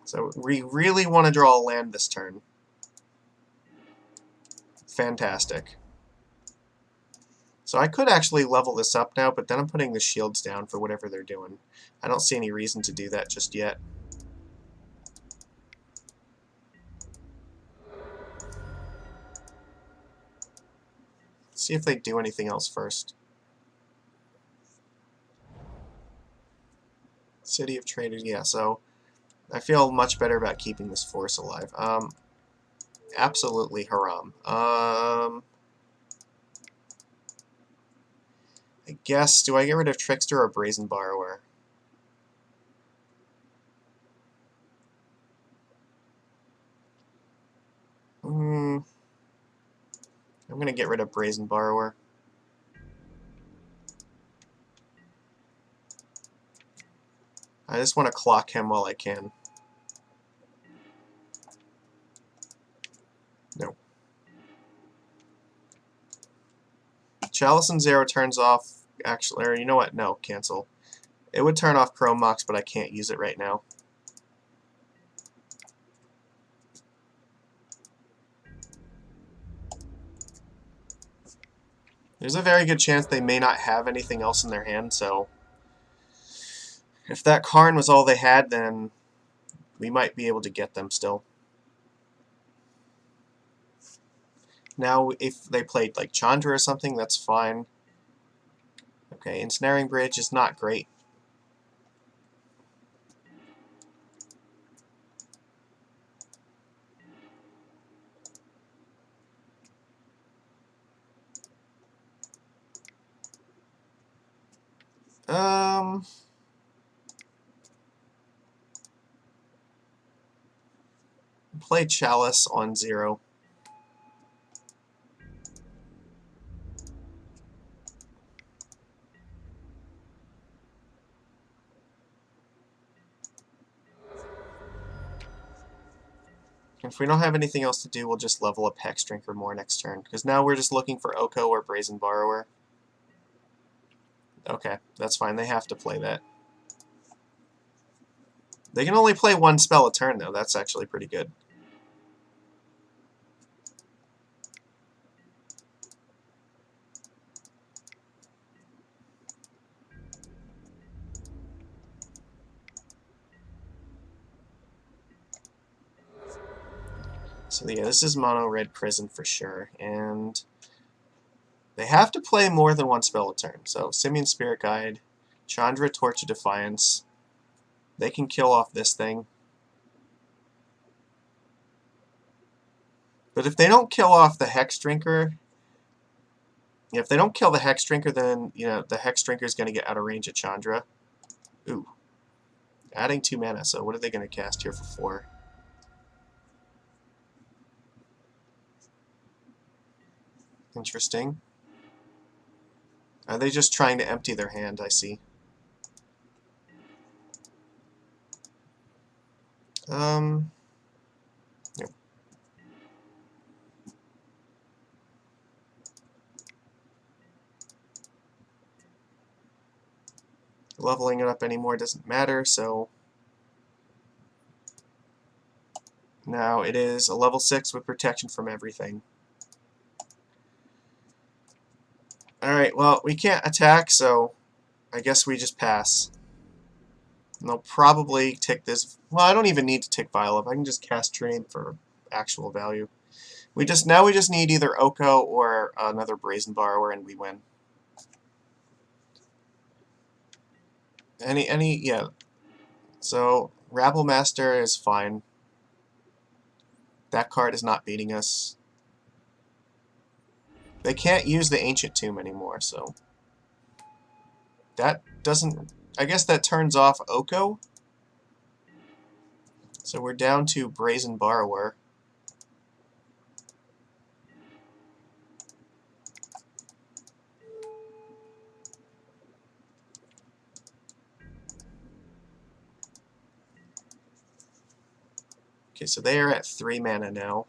So we really want to draw a land this turn. Fantastic. So I could actually level this up now, but then I'm putting the shields down for whatever they're doing. I don't see any reason to do that just yet. See if they do anything else first. City of Traders, yeah, so I feel much better about keeping this force alive. Absolutely haram. I guess, do I get rid of Trickster or Brazen Borrower? I'm going to get rid of Brazen Borrower. I just want to clock him while I can. No. Chalice and Zero turns off, actually, or you know what? No, cancel. It would turn off Chrome Mox, but I can't use it right now. There's a very good chance they may not have anything else in their hand, so if that Karn was all they had, then we might be able to get them still. Now, if they played like Chandra or something, that's fine. Okay, Ensnaring Bridge is not great. Play Chalice on 0. If we don't have anything else to do, we'll just level up Hex Drinker more next turn, because now we're just looking for Oko or Brazen Borrower. Okay, that's fine. They have to play that. They can only play one spell a turn, though. That's actually pretty good. So yeah, this is Mono Red Prison for sure, and they have to play more than one spell a turn. So Simian Spirit Guide, Chandra Torch of Defiance. They can kill off this thing. But if they don't kill off the Hex Drinker, if they don't kill the Hex Drinker, then the Hex Drinker is going to get out of range of Chandra. Ooh, adding 2 mana. So what are they going to cast here for 4? Interesting. Are they just trying to empty their hand? I see. Yep. Leveling it up anymore doesn't matter, so now it is a level 6 with protection from everything. Alright, well, we can't attack, so I guess we just pass. And they'll probably tick this. Well, I don't even need to tick Vial up. I can just cast Train for actual value. Now we just need either Oko or another Brazen Borrower, and we win. Yeah. So Rabble Master is fine. That card is not beating us. They can't use the Ancient Tomb anymore, so that doesn't. I guess that turns off Oko. So we're down to Brazen Borrower. Okay, so they are at 3 mana now.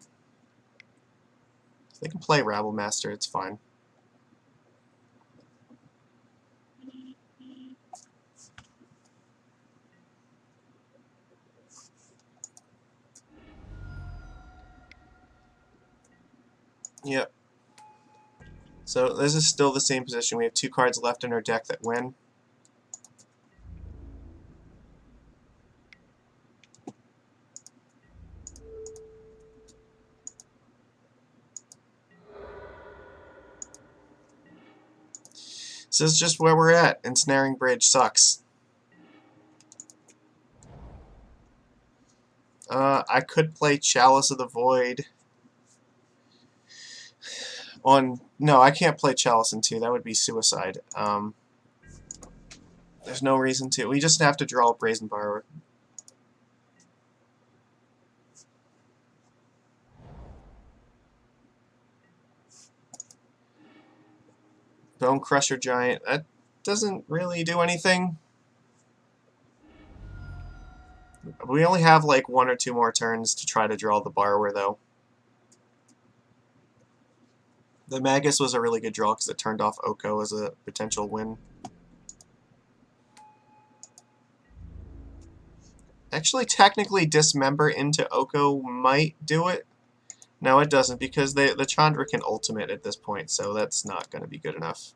So they can play Rabble Master, it's fine. Yep. So this is still the same position. We have 2 cards left in our deck that win. This is just where we're at. Ensnaring Bridge sucks. I could play Chalice of the Void on... No, I can't play Chalice in 2. That would be suicide. There's no reason to. We just have to draw a Brazen Borrower. Bone Crusher Giant. That doesn't really do anything. We only have like 1 or 2 more turns to try to draw the Borrower, though. The Magus was a really good draw because it turned off Oko as a potential win. Actually, technically, Dismember into Oko might do it. No, it doesn't, because the Chandra can ultimate at this point, so that's not going to be good enough.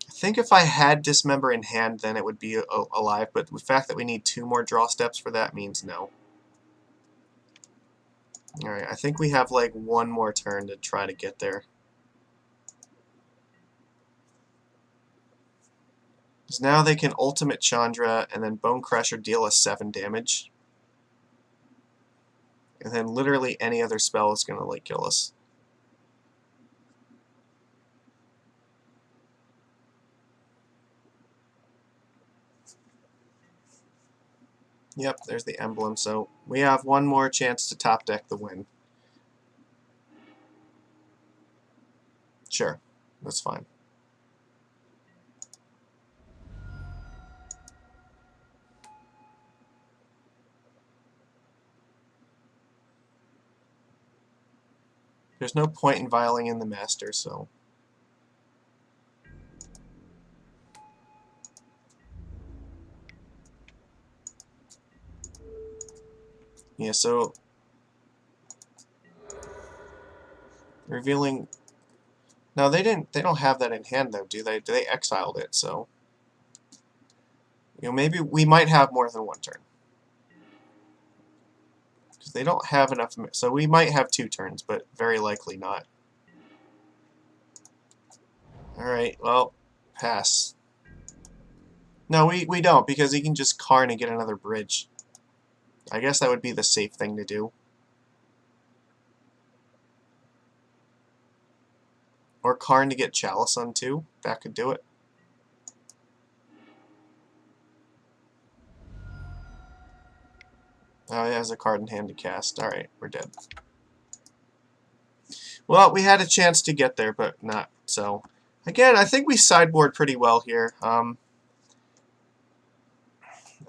I think if I had Dismember in hand, then it would be alive, but the fact that we need 2 more draw steps for that means no. Alright, I think we have like 1 more turn to try to get there. Because now they can ultimate Chandra, and then Bone Crusher deal us 7 damage. And then literally any other spell is going to like kill us. Yep, there's the emblem, so we have 1 more chance to top deck the win. Sure, that's fine. There's no point in vialing in the Master, so... Yeah, so... Revealing... No, they don't have that in hand, though, do they? They exiled it, so... You know, maybe we might have more than 1 turn. Because they don't have enough... So we might have 2 turns, but very likely not. Alright, well, pass. No, we don't, because he can just Karn and get another bridge. I guess that would be the safe thing to do. Or Karn to get Chalice on 2. That could do it. Oh, he has a card in hand to cast. Alright, we're dead. Well, we had a chance to get there, but not. So, again, I think we sideboard pretty well here.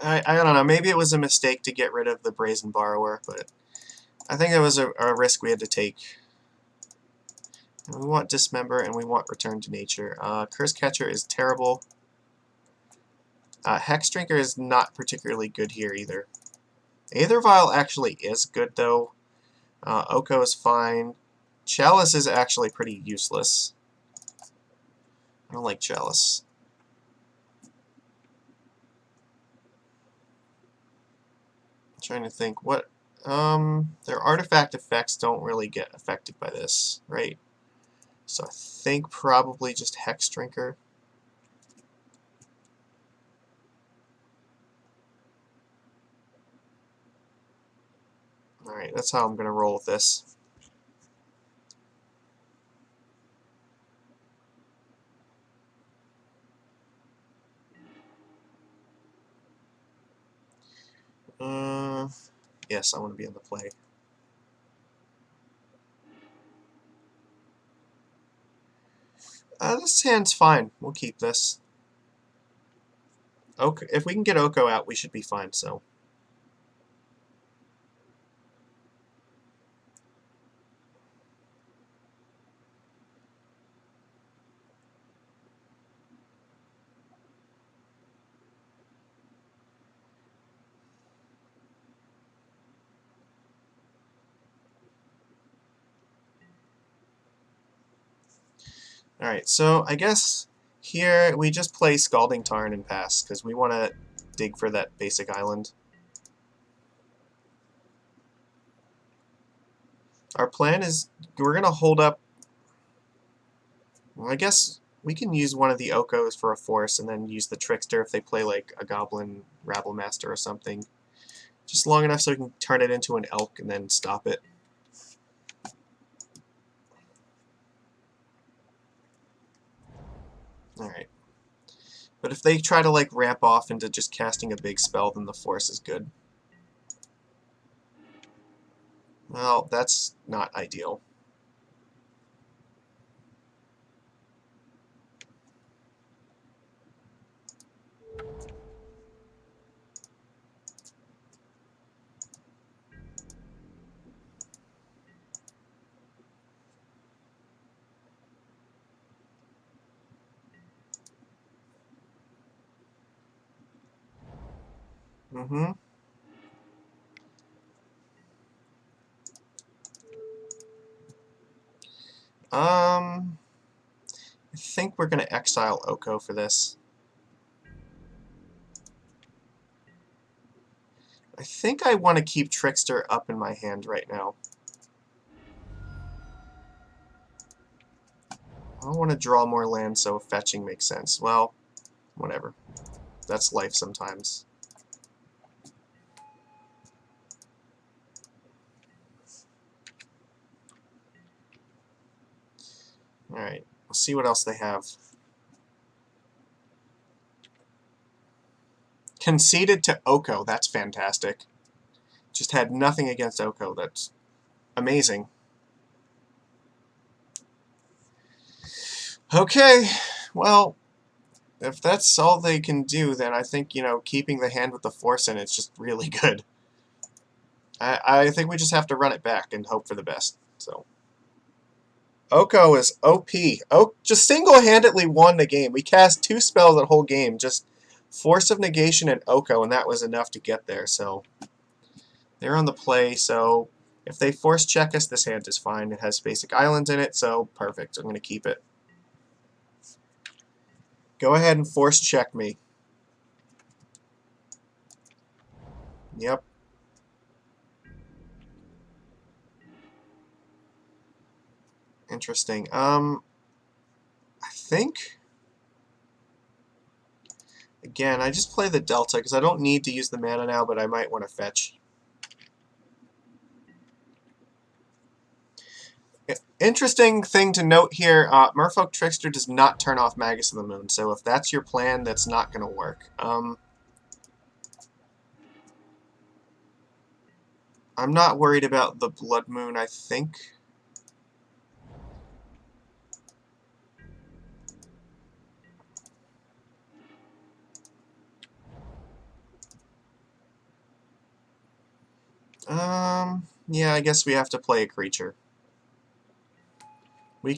I don't know. Maybe it was a mistake to get rid of the Brazen Borrower, but I think it was a risk we had to take. And we want Dismember, and we want Return to Nature. Curse Catcher is terrible. Hex Drinker is not particularly good here either. Aether Vial actually is good, though. Oko is fine. Chalice is actually pretty useless. I don't like Chalice. I'm trying to think what... their artifact effects don't really get affected by this, right? So I think probably just Hex Drinker. Alright, that's how I'm going to roll with this. Yes, I want to be on the play. This hand's fine. We'll keep this. Okay, if we can get Oko out, we should be fine, so... Alright, so I guess here we just play Scalding Tarn and pass, because we want to dig for that basic island. Our plan is we're going to hold up... Well, I guess we can use one of the Okos for a force and then use the Trickster if they play like a Goblin Rabble Master or something. Just long enough so we can turn it into an Elk and then stop it. Alright. But if they try to like ramp off into just casting a big spell, then the force is good. Well, that's not ideal. Mm-hmm. I think we're going to exile Oko for this. I think I want to keep Trickster up in my hand right now. I don't want to draw more land, so fetching makes sense. Well, whatever. That's life sometimes. Alright, let's see what else they have. Conceded to Oko, that's fantastic. Just had nothing against Oko, that's amazing. Okay, well, if that's all they can do, then I think, keeping the hand with the force in it's just really good. I think we just have to run it back and hope for the best. So, Oko is OP. Just single-handedly won the game. We cast 2 spells that whole game, just Force of Negation and Oko, and that was enough to get there. So they're on the play. So if they force check us, this hand is fine. It has basic islands in it, so perfect. I'm going to keep it. Go ahead and force check me. Yep. Interesting. I think, again, I just play the Delta because I don't need to use the mana now, but I might want to fetch. Interesting thing to note here, Merfolk Trickster does not turn off Magus of the Moon, so if that's your plan, that's not going to work. I'm not worried about the Blood Moon, I think. Yeah, I guess we have to play a creature. We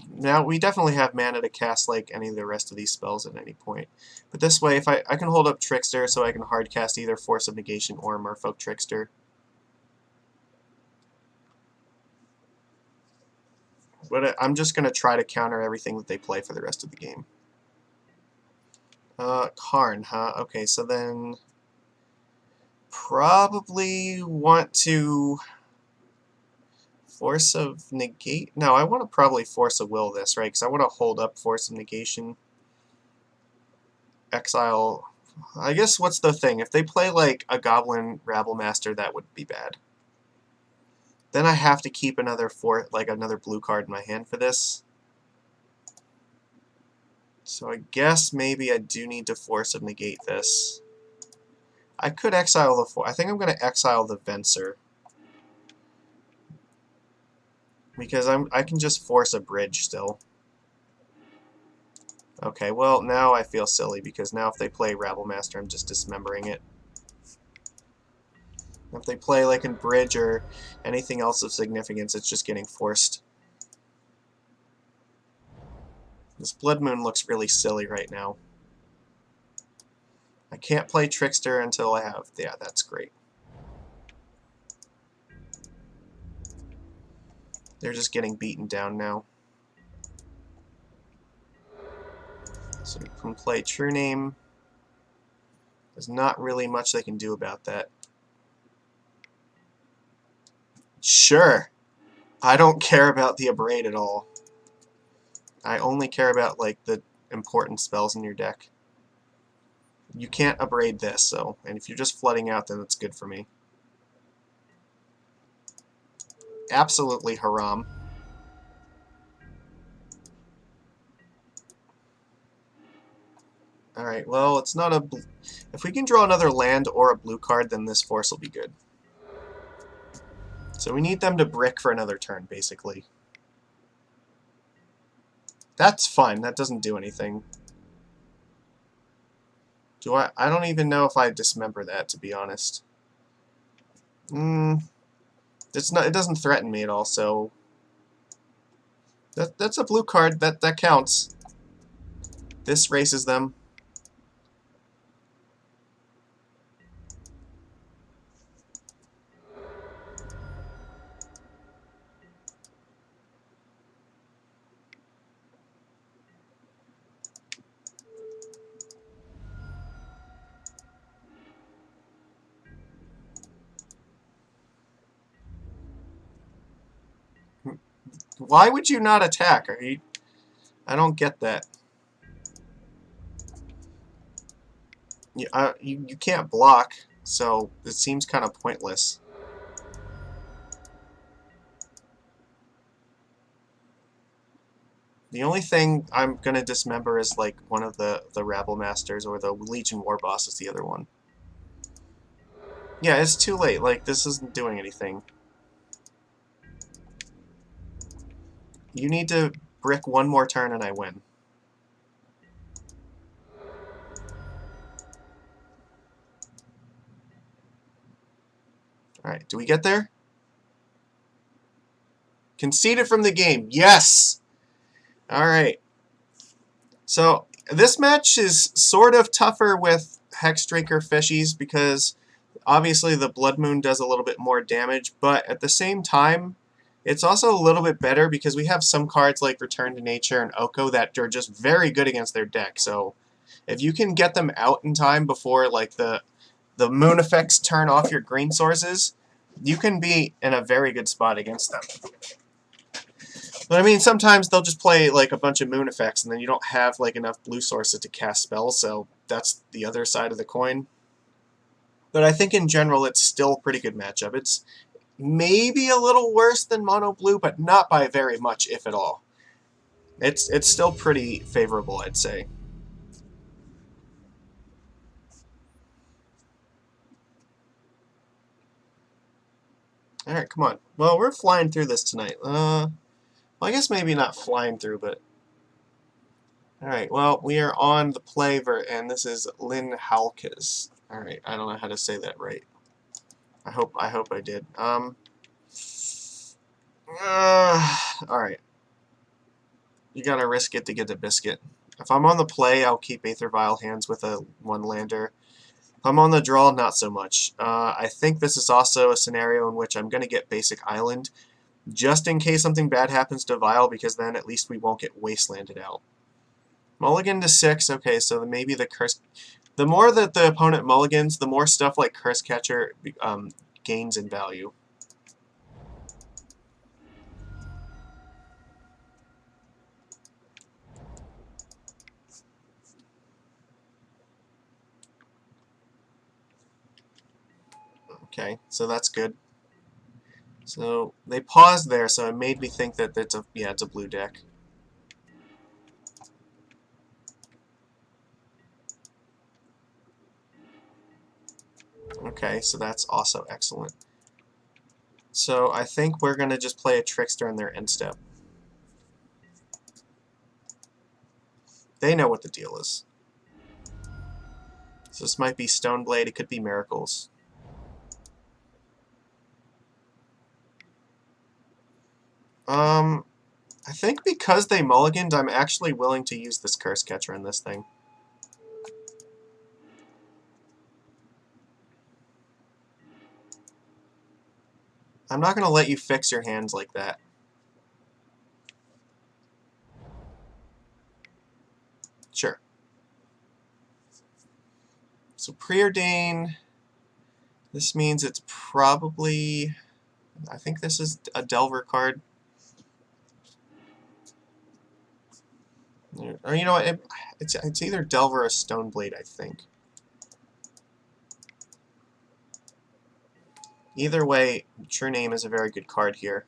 definitely have mana to cast like any of the rest of these spells at any point. But this way, if I can hold up Trickster, so I can hard cast either Force of Negation or Merfolk Trickster. But I'm just going to try to counter everything that they play for the rest of the game. Karn, huh? Okay, so then probably want to Force of Negate. No, I want to probably Force of Will this, right? Because I want to hold up Force of Negation. Exile. I guess what's the thing? If they play like a Goblin Rabble Master, that would be bad. Then I have to keep another another blue card in my hand for this. So I guess maybe I do need to Force of Negate this. I could exile the I think I'm going to exile the Venser. Because I can just force a bridge still. Okay, well, now I feel silly, because now if they play Rabble Master, I'm just dismembering it. If they play like in bridge or anything else of significance, it's just getting forced. This Blood Moon looks really silly right now. I can't play Trickster until I have... Yeah, that's great. They're just getting beaten down now. So we can play True Name. There's not really much they can do about that. Sure. I don't care about the Abrade at all. I only care about like the important spells in your deck. You can't abrade this, so, and if you're just flooding out, then it's good for me. Absolutely haram. Alright, well, it's not a... If we can draw another land or a blue card, then this force will be good. So we need them to brick for another turn, basically. That's fine, that doesn't do anything. I don't even know if I dismember that, to be honest. It's not. It doesn't threaten me at all, so... That's a blue card, that counts. This races them. Why would you not attack? I don't get that. You can't block, so it seems kind of pointless. The only thing I'm gonna dismember is like one of the Rabble Masters, or the Legion War Boss is the other one. Yeah, it's too late. Like, this isn't doing anything. You need to brick one more turn and I win. Alright, do we get there? Conceded from the game. Yes! Alright. So, this match is sort of tougher with Hexdrinker Fishies because obviously the Blood Moon does a little bit more damage, but at the same time, it's also a little bit better because we have some cards like Return to Nature and Oko that are just very good against their deck. So, if you can get them out in time before like the moon effects turn off your green sources, you can be in a very good spot against them. But I mean, sometimes they'll just play like a bunch of moon effects, and then you don't have like enough blue sources to cast spells, so that's the other side of the coin. But I think in general, it's still a pretty good matchup. It's maybe a little worse than mono blue, but not by very much, if at all. It's still pretty favorable, I'd say. Alright, come on. Well, we're flying through this tonight. Well, I guess maybe not flying through, but... Alright, well, we are on the play, and this is Lynn Halkes. Alright, I don't know how to say that right. I hope I did. Alright. You gotta risk it to get the biscuit. If I'm on the play, I'll keep Aether Vial hands with a one-lander. If I'm on the draw, not so much. I think this is also a scenario in which I'm going to get Basic Island, just in case something bad happens to Vial, because then at least we won't get Wastelanded out. Mulligan to 6, okay, so maybe the Curse... The more that the opponent mulligans, the more stuff like Curse Catcher gains in value. Okay, so that's good. So they paused there, so it made me think that it's a blue deck. Okay, so that's also excellent. So I think we're going to just play a Trickster in their end step. They know what the deal is. So this might be Stoneblade, it could be Miracles. I think because they mulliganed, I'm actually willing to use this Curse Catcher in this thing. I'm not going to let you fix your hands like that. Sure. So Preordain, this means it's probably... I think this is a Delver card. Or you know what? It's either Delver or Stoneblade, I think. Either way, True Name is a very good card here.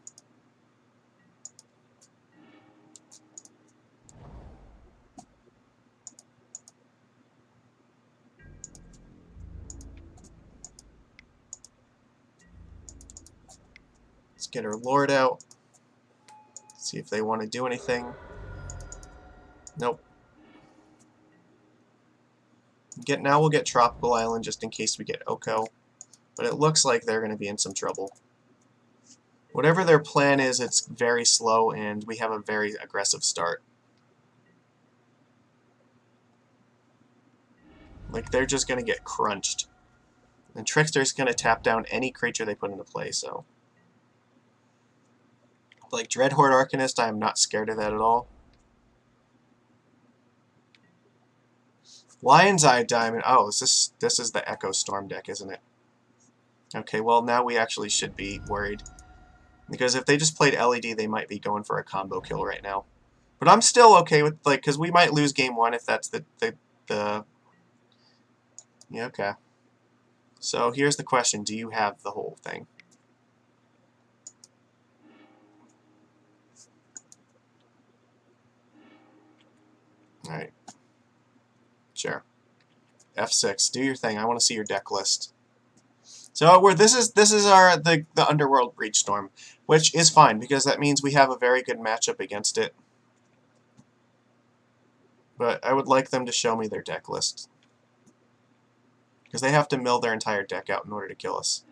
Let's get our Lord out. See if they want to do anything. Nope. Now we'll get Tropical Island just in case we get Oko. But it looks like they're going to be in some trouble. Whatever their plan is, it's very slow, and we have a very aggressive start. Like, they're just going to get crunched. And Trickster's going to tap down any creature they put into play, so... Like, Dreadhorde Arcanist, I am not scared of that at all. Lion's Eye Diamond. Oh, this is the Echo Storm deck, isn't it? Okay, well, now we actually should be worried. Because if they just played LED, they might be going for a combo kill right now. But I'm still okay with, like, because we might lose game one if that's the... Yeah, okay. So here's the question. Do you have the whole thing? Alright. Sure. F6. Do your thing. I want to see your deck list. So this is our the Underworld Breach Storm, which is fine because that means we have a very good matchup against it. But I would like them to show me their deck list. Because they have to mill their entire deck out in order to kill us.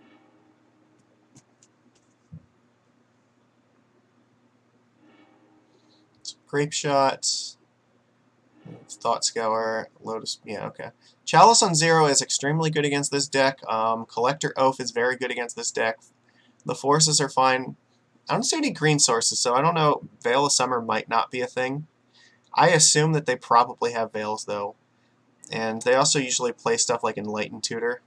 So, Grape Shot, Thought Scour, Lotus, yeah, okay. Chalice on 0 is extremely good against this deck. Collector Oath is very good against this deck. The forces are fine. I don't see any green sources, so I don't know. Veil of Summer might not be a thing. I assume that they probably have Veils, though. And they also usually play stuff like Enlightened Tutor.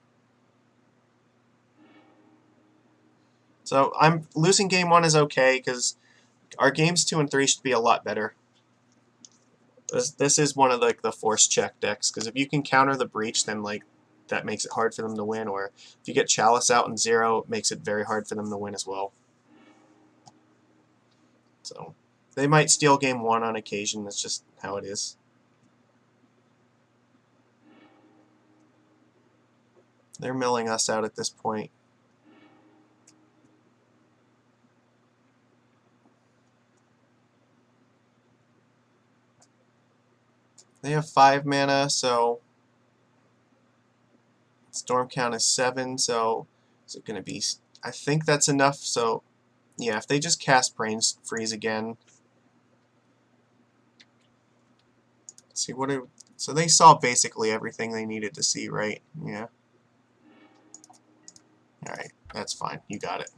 So I'm losing game 1 is okay, because our games 2 and 3 should be a lot better. This is one of the force check decks, because if you can counter the breach, then like that makes it hard for them to win, or if you get Chalice out in 0, it makes it very hard for them to win as well. So they might steal game 1 on occasion, that's just how it is. They're milling us out at this point. They have 5 mana, so storm count is 7, so is it going to be... I think that's enough, so yeah, if they just cast Brain Freeze again... Let's see, so they saw basically everything they needed to see, right? Yeah. Alright, that's fine. You got it.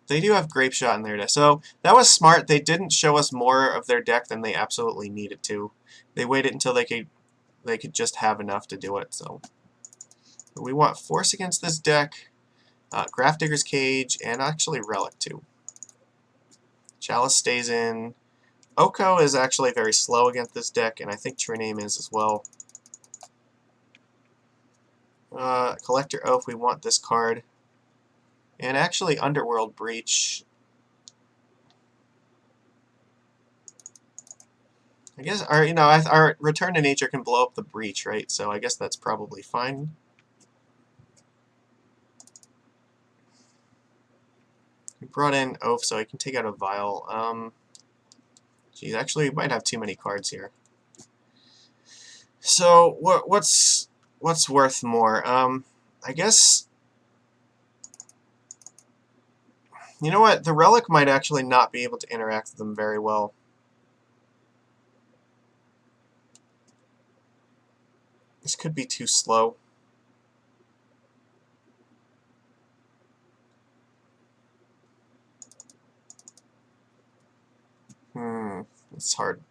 They do have Grape Shot in their deck. So that was smart. They didn't show us more of their deck than they absolutely needed to. They waited until they could just have enough to do it. So we want Force against this deck, Grafdigger's Cage, and actually Relic too. Chalice stays in. Oko is actually very slow against this deck, and I think True Name is as well. Collector Oath, we want this card. And actually, Underworld Breach. I guess our Return to Nature can blow up the breach, right? So I guess that's probably fine. We brought in Oath, so I can take out a Vial. Geez, actually, we might have too many cards here. So what's worth more? I guess. You know what? The Relic might actually not be able to interact with them very well. This could be too slow. It's hard.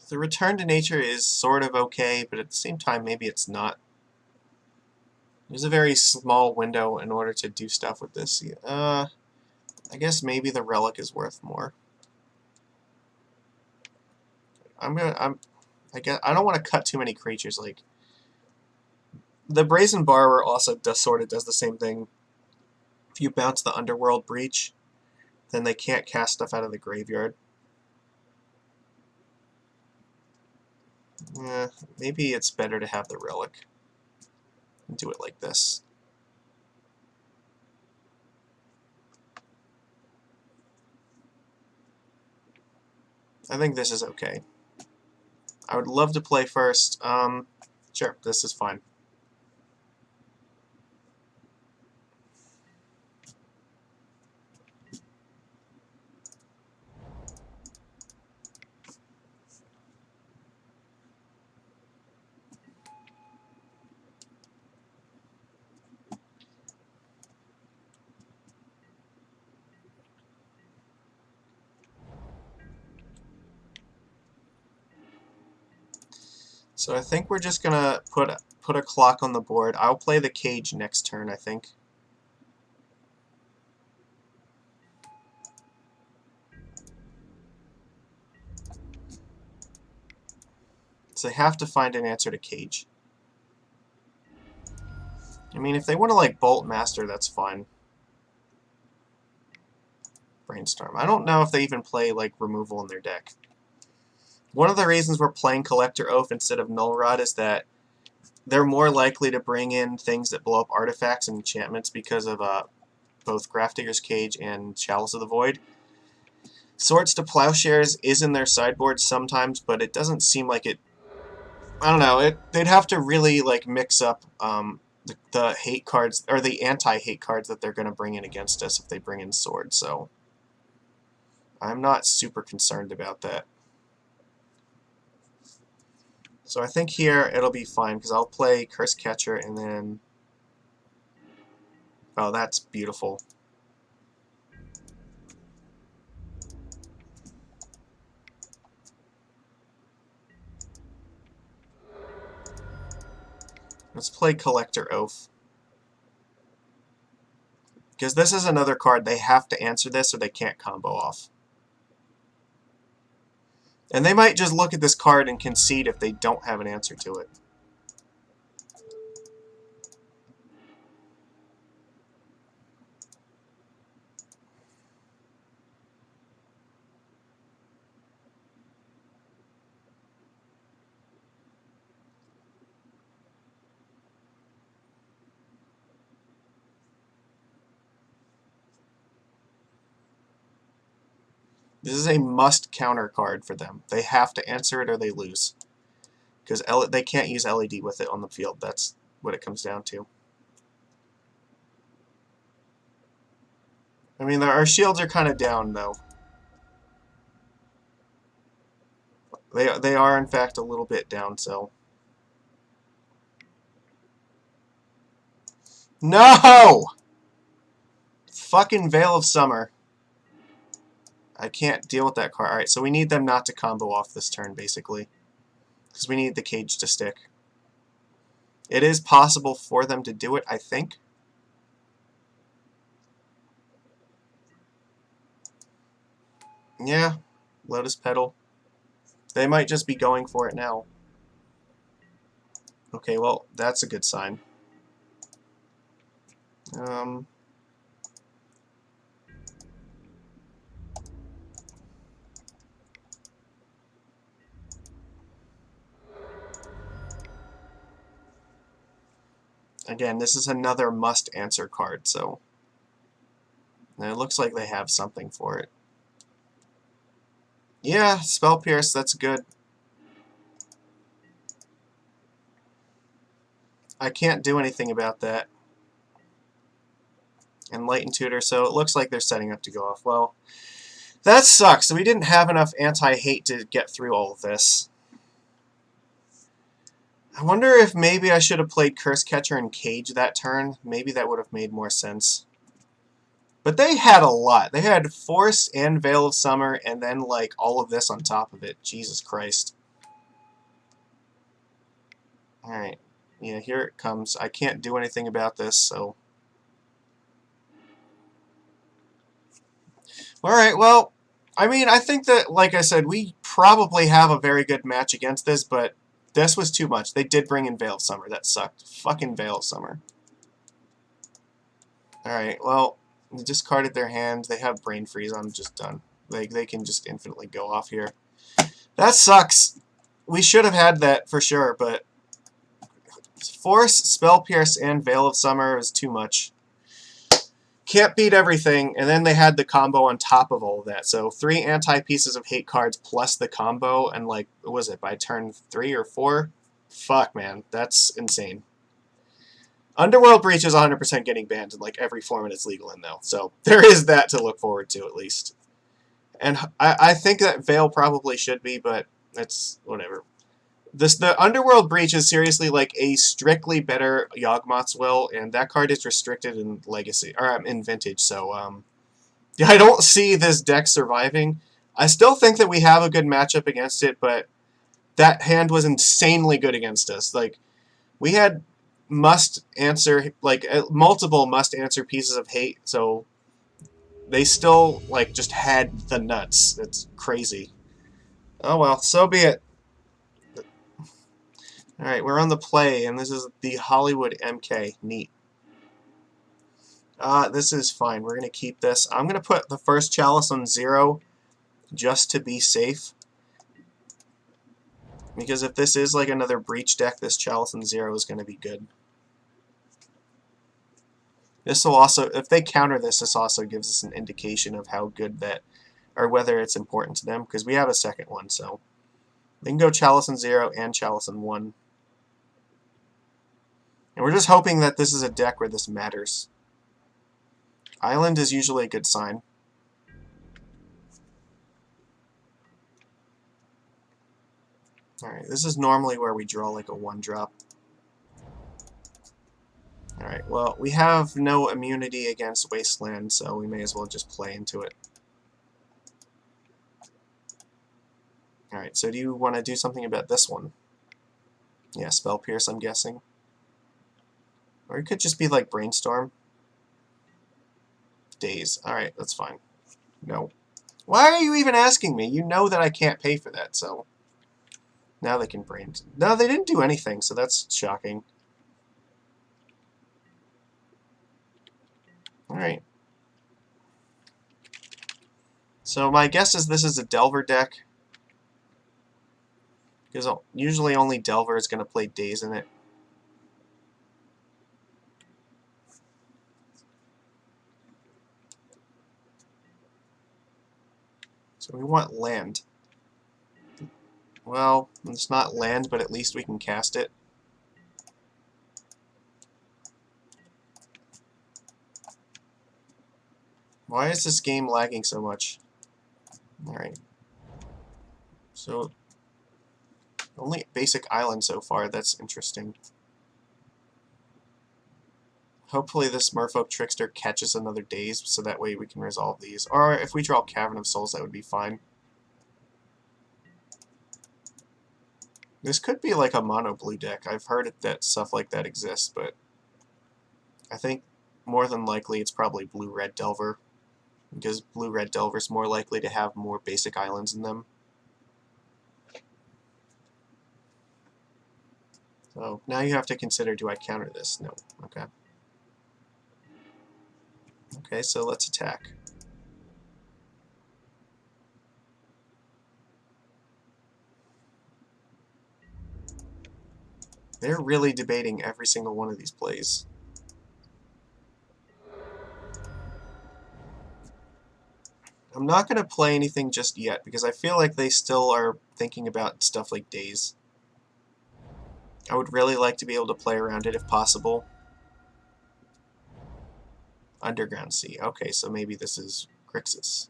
The Return to Nature is sort of okay, but at the same time, maybe it's not. There's a very small window in order to do stuff with this. I guess maybe the relic is worth more. I guess I don't want to cut too many creatures. Like the Brazen Borrower also sort of does the same thing. If you bounce the Underworld Breach, then they can't cast stuff out of the graveyard. Maybe it's better to have the relic and do it like this. I think this is okay. I would love to play first. Sure, this is fine. So I think we're just gonna put a clock on the board. I'll play the cage next turn, I think. So they have to find an answer to cage. I mean, if they want to like Bolt Master, that's fine. Brainstorm. I don't know if they even play like removal in their deck. One of the reasons we're playing Collector Oath instead of Null Rod is that they're more likely to bring in things that blow up artifacts and enchantments because of both Grafdigger's Cage and Chalice of the Void. Swords to Plowshares is in their sideboard sometimes, but it doesn't seem like it. I don't know. They'd have to really like mix up the hate cards or the anti-hate cards that they're going to bring in against us if they bring in swords. So I'm not super concerned about that. So I think here it'll be fine because I'll play Curse Catcher and then. Oh, that's beautiful. Let's play Collector Oath. Because this is another card, they have to answer this or they can't combo off. And they might just look at this card and concede if they don't have an answer to it. This is a must counter card for them. They have to answer it or they lose. Because they can't use LED with it on the field. That's what it comes down to. I mean, our shields are kind of down, though. They are, in fact, a little bit down, so... No! Fucking Veil of Summer. I can't deal with that card. Alright, so we need them not to combo off this turn, basically. Because we need the cage to stick. It is possible for them to do it, I think. Yeah, Lotus Petal. They might just be going for it now. Okay, well, that's a good sign. Again, this is another must-answer card, so... And it looks like they have something for it. Yeah, Spell Pierce, that's good. I can't do anything about that. Enlightened Tutor, so it looks like they're setting up to go off. Well, that sucks. So we didn't have enough anti-hate to get through all of this. I wonder if maybe I should have played Curse Catcher and Cage that turn. Maybe that would have made more sense. But they had a lot. They had Force and Veil of Summer and then like all of this on top of it. Jesus Christ. Alright. Yeah, here it comes. I can't do anything about this, so... Alright, well, I mean, I think that, like I said, we probably have a very good match against this, but this was too much. They did bring in Veil of Summer. That sucked. Fucking Veil of Summer. Alright, well, they discarded their hand. They have Brain Freeze. I'm just done. They can just infinitely go off here. That sucks. We should have had that for sure, but Force, Spell Pierce, and Veil of Summer is too much. Can't beat everything, and then they had the combo on top of all of that. So 3 anti-pieces of hate cards plus the combo, and like, what was it, by turn 3 or 4? Fuck, man, that's insane. Underworld Breach is 100% getting banned in like every format it's legal in, though. So there is that to look forward to, at least. And I think that Veil probably should be, but it's whatever. The Underworld Breach is seriously like a strictly better Yawgmoth's Will, and that card is restricted in Legacy or in Vintage. So yeah, I don't see this deck surviving. I still think that we have a good matchup against it, but that hand was insanely good against us. Like we had must answer like multiple must answer pieces of hate, so they still like just had the nuts. It's crazy. Oh well, so be it. Alright, we're on the play, and this is the Hollywood MK. Neat. This is fine. We're going to keep this. I'm going to put the first Chalice on 0 just to be safe. Because if this is like another Breach deck, this Chalice on 0 is going to be good. This will also, if they counter this, this also gives us an indication of how good that, or whether it's important to them, because we have a second one, so. They can go Chalice on 0 and Chalice on 1. And we're just hoping that this is a deck where this matters. Island is usually a good sign. Alright, this is normally where we draw like a 1-drop. Alright, well, we have no immunity against Wasteland, so we may as well just play into it. Alright, so do you want to do something about this one? Yeah, Spell Pierce, I'm guessing. Or it could just be like Brainstorm. Daze. Alright, that's fine. No. Why are you even asking me? You know that I can't pay for that, so... Now they can brain... No, they didn't do anything, so that's shocking. Alright. So my guess is this is a Delver deck. Because usually only Delver is going to play Daze in it. So we want land. Well, it's not land, but at least we can cast it. Why is this game lagging so much? Alright. So, only basic island so far, that's interesting. Hopefully this Merfolk Trickster catches another Daze, so that way we can resolve these. Or if we draw Cavern of Souls, that would be fine. This could be like a mono blue deck. I've heard that stuff like that exists, but I think more than likely it's probably blue-red Delver, because blue-red Delver is more likely to have more basic islands in them. So now you have to consider, do I counter this? No. Okay. Okay, so let's attack. They're really debating every single one of these plays. I'm not going to play anything just yet, because I feel like they still are thinking about stuff like Daze. I would really like to be able to play around it if possible. Underground Sea. Okay, so maybe this is Grixis.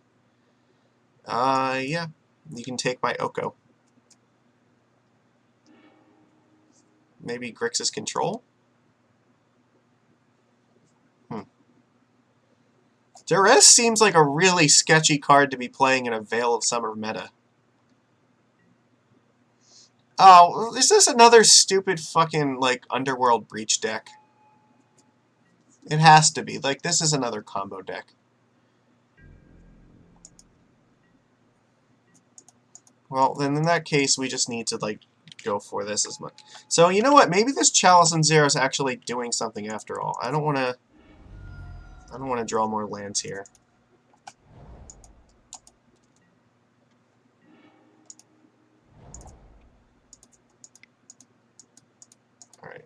Yeah. You can take my Oko. Maybe Grixis Control? Duress seems like a really sketchy card to be playing in a Veil of Summer meta. Oh, is this another stupid fucking, like, Underworld Breach deck? It has to be. Like, this is another combo deck. Well, then in that case, we just need to, like, go for this as much. So, you know what? Maybe this Chalice and Zero is actually doing something after all. I don't want to draw more lands here. Alright.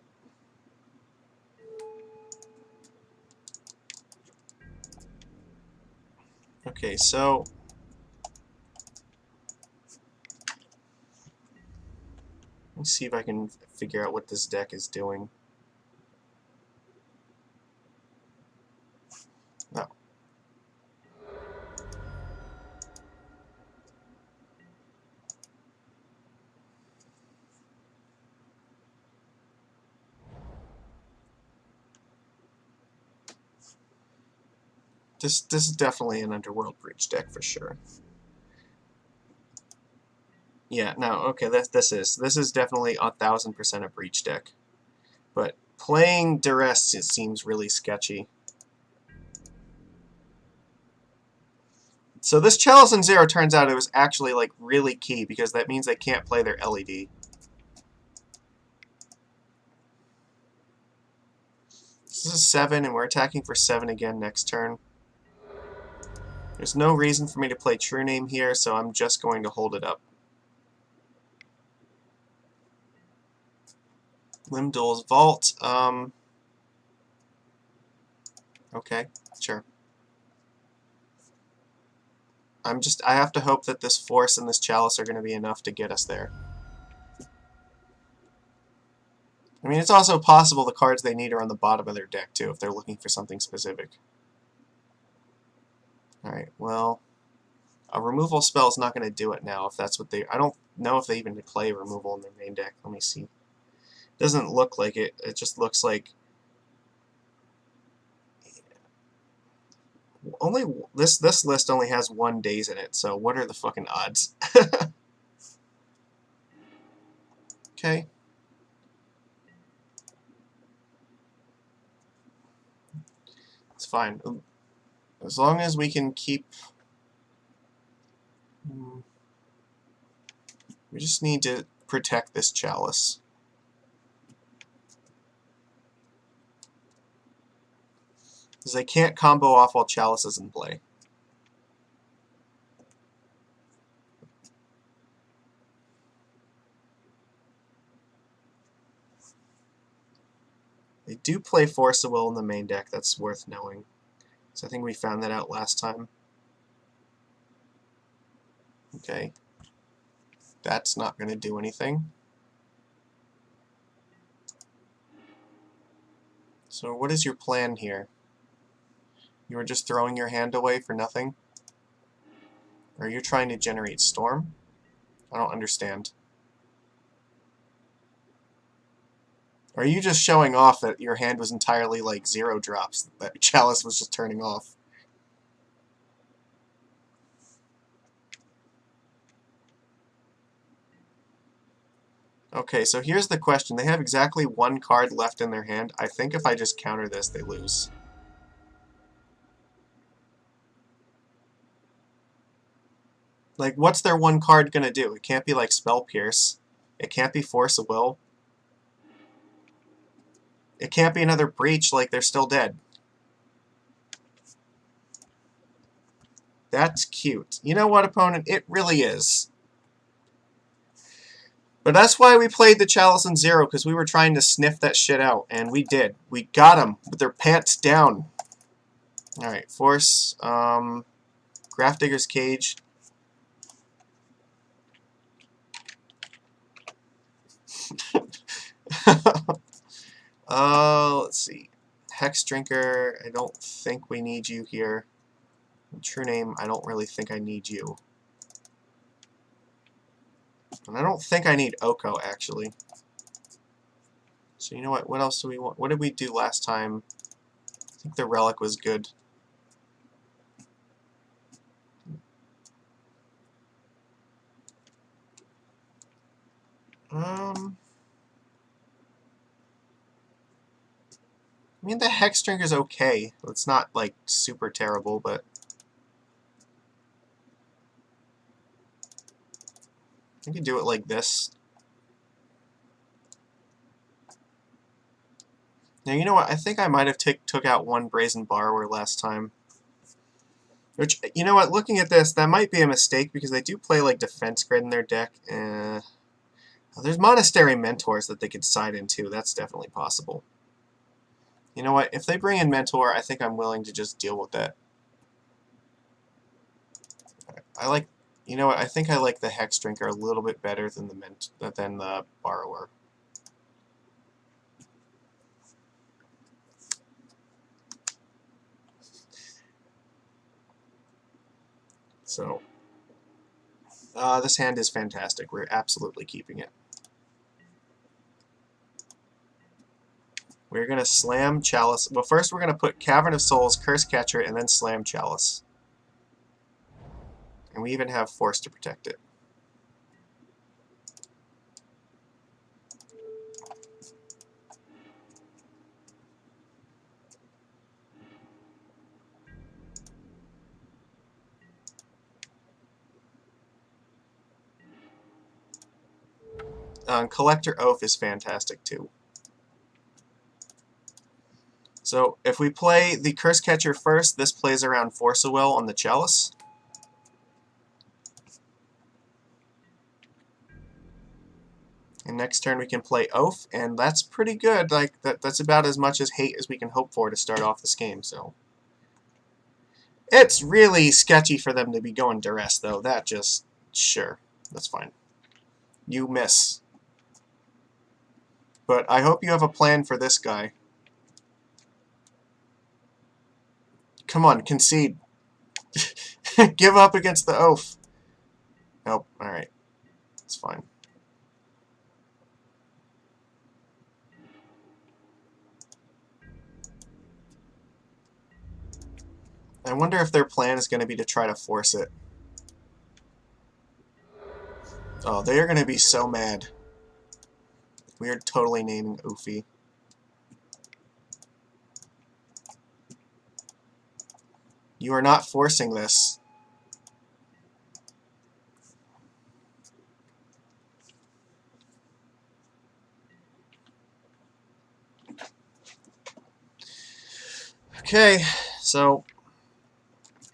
Okay, so let me see if I can figure out what this deck is doing. No. This is definitely an Underworld Breach deck for sure. Yeah, no, okay, this is definitely 1000% a Breach deck. But playing Duress, it seems really sketchy. So this Chalice and Zero turns out it was actually like really key because that means they can't play their LED. This is 7 and we're attacking for 7 again next turn. There's no reason for me to play True Name here, so I'm just going to hold it up. Limdol's Vault. Okay, sure. I have to hope that this Force and this Chalice are going to be enough to get us there. I mean, it's also possible the cards they need are on the bottom of their deck, too, if they're looking for something specific. Alright, well, a removal spell is not going to do it now, if that's what they... I don't know if they even play removal in their main deck. Let me see. Doesn't look like it. It just looks like... Only this list only has 1 days in it, so what are the fucking odds? Okay. It's fine. As long as we can keep... We just need to protect this Chalice. Because they can't combo off while Chalice is in play. They do play Force of Will in the main deck, that's worth knowing. So I think we found that out last time. Okay. That's not going to do anything. So what is your plan here? You were just throwing your hand away for nothing? Or are you trying to generate Storm? I don't understand. Or are you just showing off that your hand was entirely like 0 drops, that Chalice was just turning off? Okay, so here's the question. They have exactly 1 card left in their hand. I think if I just counter this, they lose. Like, what's their 1 card gonna do? It can't be like Spell Pierce. It can't be Force of Will. It can't be another Breach, like they're still dead. That's cute. You know what, opponent? It really is. But that's why we played the Chalice and Zero, because we were trying to sniff that shit out, and we did. We got them with their pants down. Alright, Force, Grafdigger's Cage. Let's see. Hex Drinker, I don't think we need you here. True Name, I don't really think I need you. And I don't think I need Oko, actually. So you know what else do we want? What did we do last time? I think the Relic was good. I mean, the Hex Drink is okay. It's not, like, super terrible, but I could do it like this. Now, you know what? I think I might have took out one Brazen Borrower last time. Which, you know what? Looking at this, that might be a mistake because they do play, like, Defense Grid in their deck. There's Monastery Mentors that they could side into. That's definitely possible. You know what? If they bring in Mentor, I think I'm willing to just deal with that. You know what? I think I like the Hex Drinker a little bit better than the Borrower. So, this hand is fantastic. We're absolutely keeping it. We're going to slam Chalice. Well, first we're going to put Cavern of Souls, Curse Catcher, and then slam Chalice. And we even have Force to protect it. Collector Oath is fantastic too. So if we play the Curse Catcher first, this plays around Force of Will on the Chalice. And next turn we can play Oath, and that's pretty good. Like that's about as much as hate as we can hope for to start off this game. So it's really sketchy for them to be going Duress, though. That just sure, that's fine. You miss. But I hope you have a plan for this guy. Come on, concede. Give up against the Oath. Nope, alright. It's fine. I wonder if their plan is going to be to try to force it. Oh, they are going to be so mad. We are totally naming Oofy. You are not forcing this. Okay, so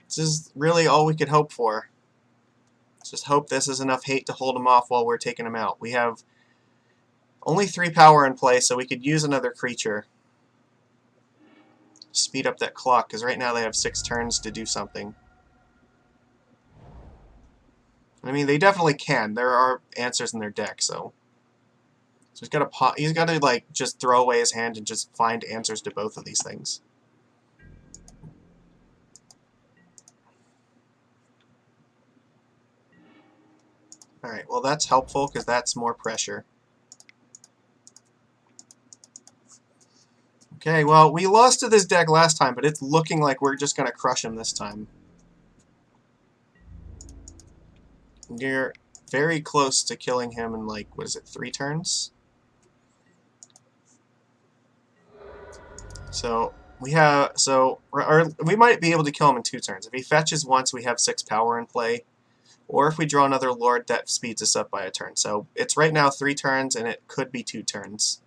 this is really all we could hope for. Just hope this is enough hate to hold them off while we're taking them out. We have only 3 power in play, so we could use another creature. Speed up that clock, because right now they have 6 turns to do something. I mean, they definitely can. There are answers in their deck, so he's got to like just throw away his hand and just find answers to both of these things. All right, well that's helpful because that's more pressure. Okay, well we lost to this deck last time, but it's looking like we're just gonna crush him this time. You're very close to killing him in, like, what is it, 3 turns? So we might be able to kill him in 2 turns. If he fetches once, we have 6 power in play, or if we draw another Lord, that speeds us up by a turn. So it's right now 3 turns, and it could be 2 turns.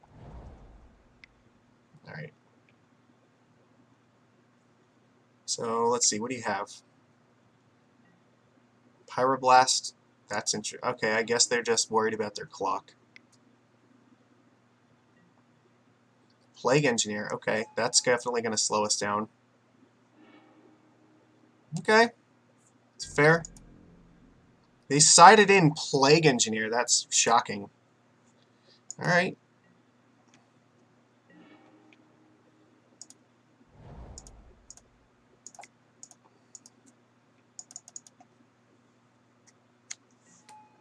All right. So let's see. What do you have? Pyroblast. That's interesting. Okay, I guess they're just worried about their clock. Plague Engineer. Okay, that's definitely going to slow us down. Okay, it's fair. They sided in Plague Engineer. That's shocking. All right.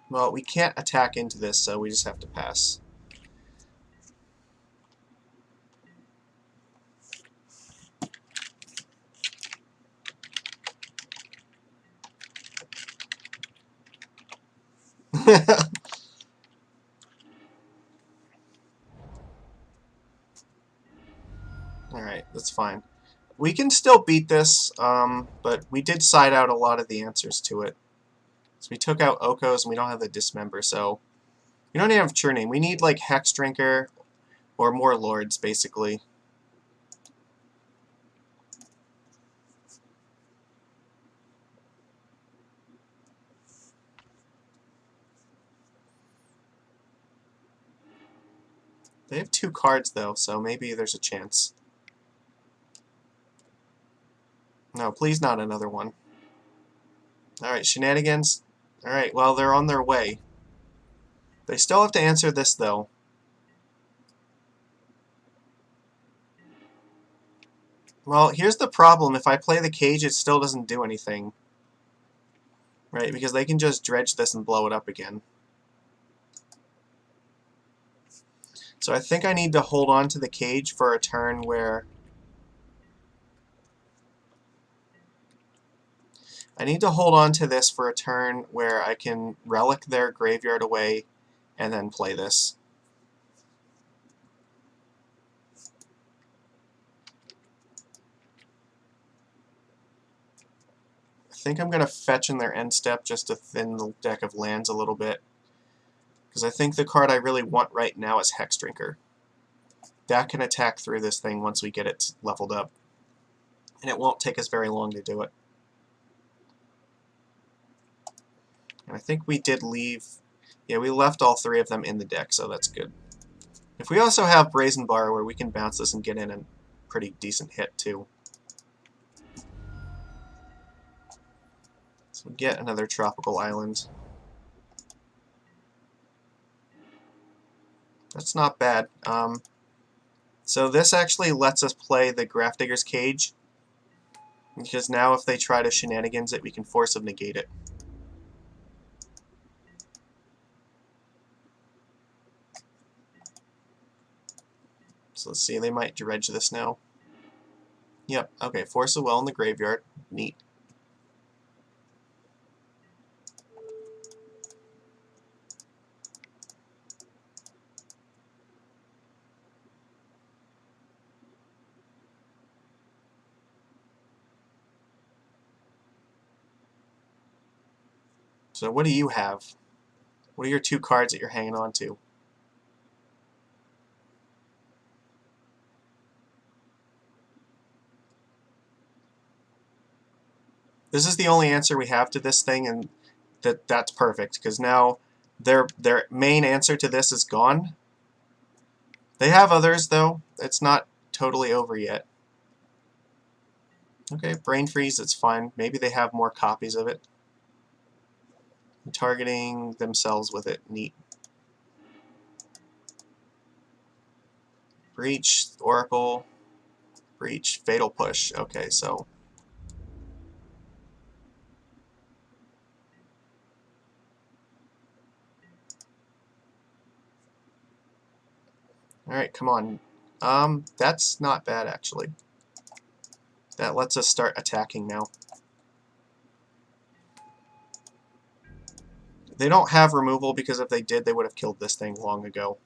Well, we can't attack into this, so we just have to pass. Alright, that's fine. We can still beat this, but we did side out a lot of the answers to it. So we took out Okos and we don't have the Dismember, so we don't even have Churning. We need like Hex Drinker or more Lords, basically. They have 2 cards though, so maybe there's a chance. No, please not another one. Alright, Shenanigans. Alright, well, they're on their way. They still have to answer this though. Well, here's the problem. If I play the Cage, it still doesn't do anything. Right, because they can just dredge this and blow it up again. So I think I need to hold on to the Cage for a turn where... I need to hold on to this for a turn where I can relic their graveyard away and then play this. I think I'm going to fetch in their end step just to thin the deck of lands a little bit. Because I think the card I really want right now is Hex Drinker. That can attack through this thing once we get it leveled up. And it won't take us very long to do it. And I think we did leave... Yeah, we left all 3 of them in the deck, so that's good. If we also have Brazen Borrower, we can bounce this and get in a pretty decent hit, too. So we get another Tropical Island. That's not bad. So this actually lets us play the Grafdigger's Cage, because now if they try to Shenanigans it, we can force them to negate it. So let's see, they might dredge this now. Yep, okay, Force of Will in the graveyard. Neat. So what do you have? What are your 2 cards that you're hanging on to? This is the only answer we have to this thing, and that's perfect, because now their main answer to this is gone. They have others, though. It's not totally over yet. Okay, Brain Freeze, it's fine. Maybe they have more copies of it. Targeting themselves with it. Neat. Breach, Oracle, Breach, Fatal Push. Okay, so... Alright, come on. That's not bad, actually. That lets us start attacking now. They don't have removal, because if they did, they would have killed this thing long ago.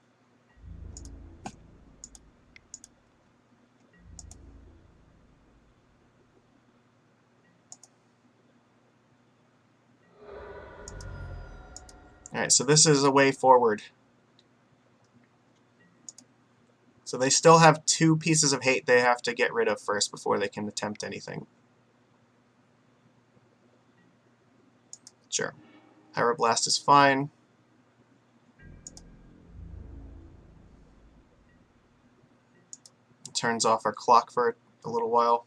Alright, so this is a way forward. So they still have 2 pieces of hate they have to get rid of first before they can attempt anything. Sure. Pyroblast is fine. It turns off our clock for a little while.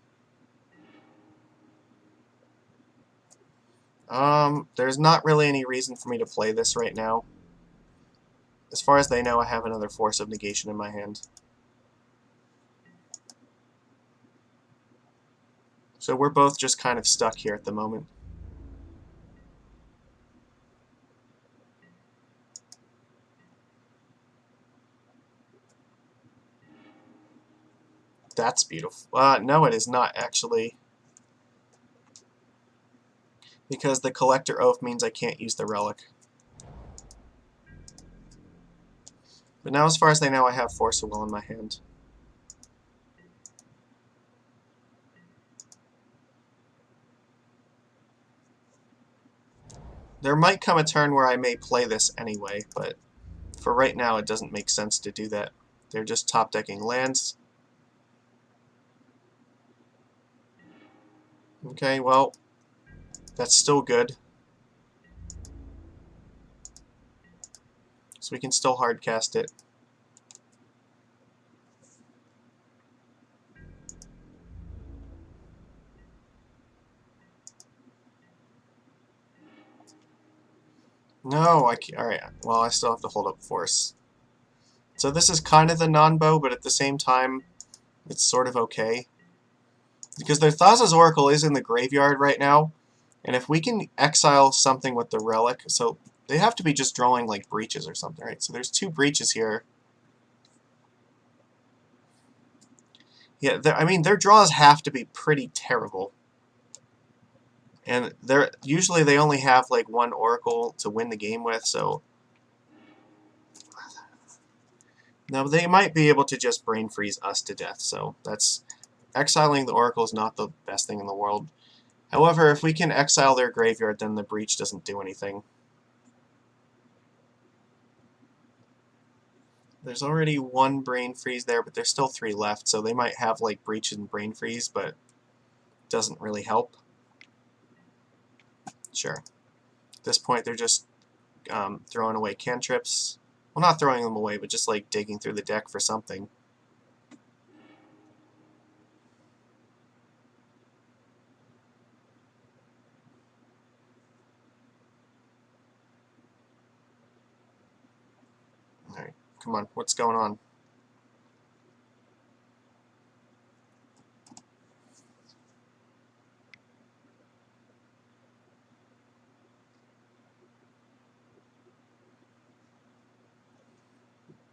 There's not really any reason for me to play this right now. As far as they know, I have another Force of Negation in my hand. So we're both just kind of stuck here at the moment. That's beautiful. No, it is not, actually. Because the Collector Oath means I can't use the Relic. But now, as far as they know, I have Force of Will in my hand. There might come a turn where I may play this anyway, but for right now it doesn't make sense to do that. They're just top decking lands. Okay, well, that's still good. So we can still hardcast it. No, I can't. Alright, well, I still have to hold up force. So this is kind of the non-bow, but at the same time, it's sort of okay. Because their Thassa's Oracle is in the graveyard right now, and if we can exile something with the relic, so they have to be just drawing like breaches or something, right? So there's 2 breaches here. Yeah, I mean, their draws have to be pretty terrible. And usually they only have like 1 Oracle to win the game with, so... Now, they might be able to just brain freeze us to death, so that's... Exiling the Oracle is not the best thing in the world. However, if we can exile their graveyard, then the Breach doesn't do anything. There's already 1 brain freeze there, but there's still 3 left, so they might have like Breach and brain freeze, but it doesn't really help. Sure. At this point, they're just throwing away cantrips. Well, not throwing them away, but just like digging through the deck for something. Alright, come on, what's going on?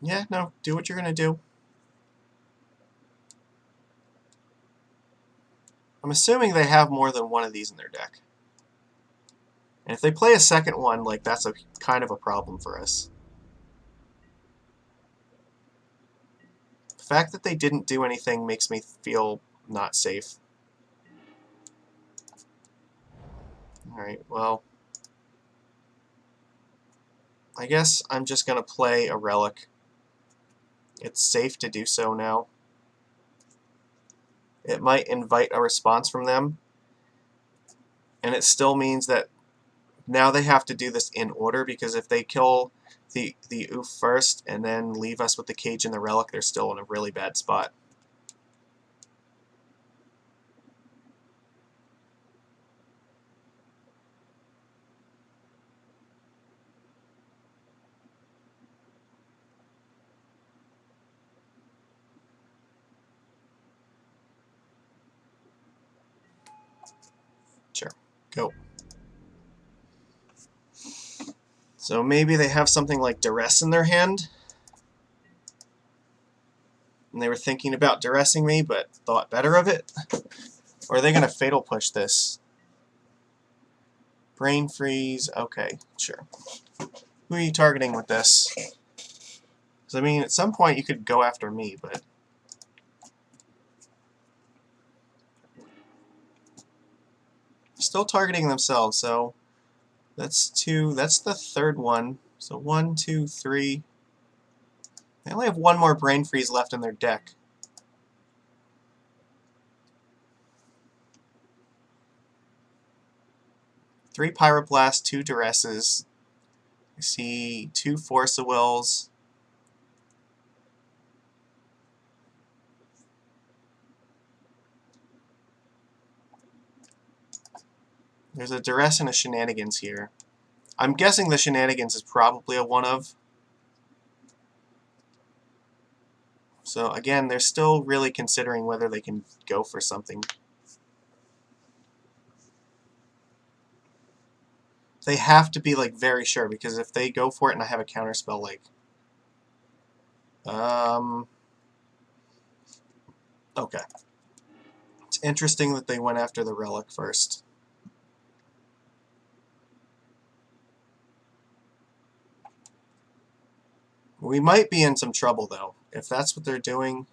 Yeah, no, do what you're gonna do. I'm assuming they have more than 1 of these in their deck. And if they play a second one, like, that's a kind of a problem for us. The fact that they didn't do anything makes me feel not safe. Alright, well... I guess I'm just gonna play a relic. It's safe to do so now. It might invite a response from them, and it still means that now they have to do this in order, because if they kill the oof first and then leave us with the cage and the relic, they're still in a really bad spot. Sure, go. So maybe they have something like Duress in their hand, and they were thinking about duressing me, but thought better of it. Or are they going to Fatal Push this? Brain Freeze, okay, sure. Who are you targeting with this? Because, I mean, at some point you could go after me, but... Still targeting themselves, so... That's 2, that's the 3rd one. So 1, 2, 3... They only have 1 more Brain Freeze left in their deck. Three Pyroblast, 2 Duresses. I see 2 Force of Wills. There's a Duress and a Shenanigans here. I'm guessing the Shenanigans is probably a 1-of. So again, they're still really considering whether they can go for something. They have to be like very sure, because if they go for it and I have a counterspell, like... Okay. It's interesting that they went after the relic first. We might be in some trouble, though, if that's what they're doing.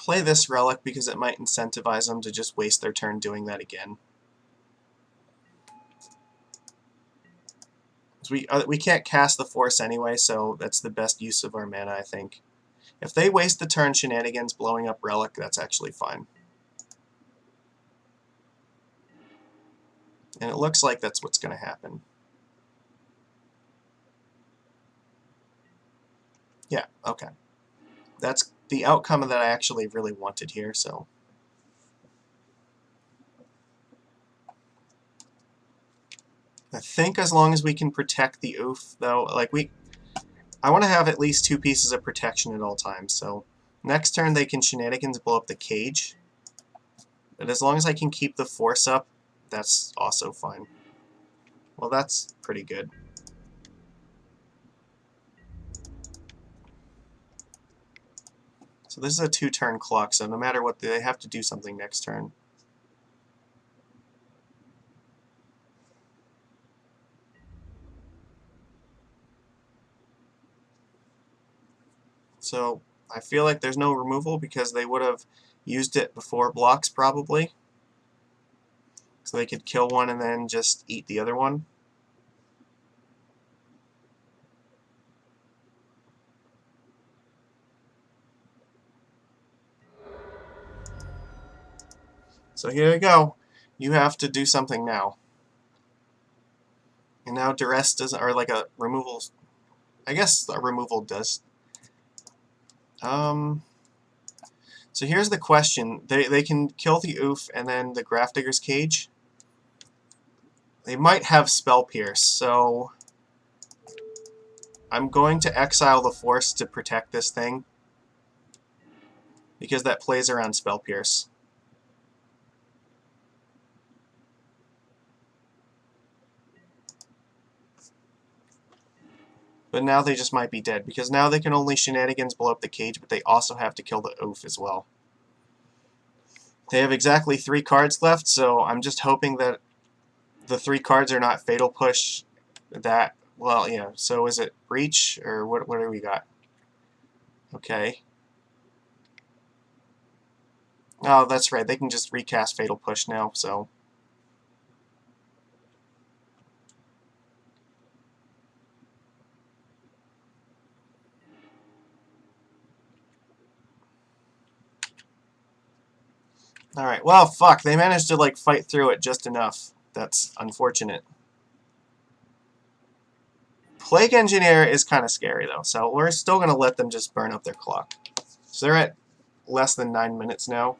play this relic because it might incentivize them to just waste their turn doing that again. We can't cast the Force anyway, so that's the best use of our mana, I think. If they waste the turn shenanigans blowing up relic, that's actually fine. And it looks like that's what's going to happen. Yeah, okay. That's the outcome that I actually really wanted here, so... I think as long as we can protect the oof, though, like I want to have at least 2 pieces of protection at all times, so next turn they can shenanigans blow up the cage. But as long as I can keep the force up, that's also fine. Well, that's pretty good. So this is a 2-turn clock, so no matter what, they have to do something next turn. So I feel like there's no removal because they would have used it before blocks, probably. So they could kill one and then just eat the other one. So here we go. You have to do something now. And now duress doesn't, or like a removal. I guess a removal does. So here's the question. They can kill the oof and then the Grafdigger's Cage. They might have Spell Pierce, so I'm going to exile the Force to protect this thing, because that plays around Spell Pierce. But now they just might be dead, because now they can only shenanigans blow up the cage, but they also have to kill the oof as well. They have exactly 3 cards left, so I'm just hoping that the 3 cards are not Fatal Push. That, well, yeah, so is it Breach, or what do we got? Okay. Oh, that's right, they can just recast Fatal Push now, so... Alright, well, fuck, they managed to, like, fight through it just enough. That's unfortunate. Plague Engineer is kind of scary, though, so we're still going to let them just burn up their clock. So they're at less than 9 minutes now.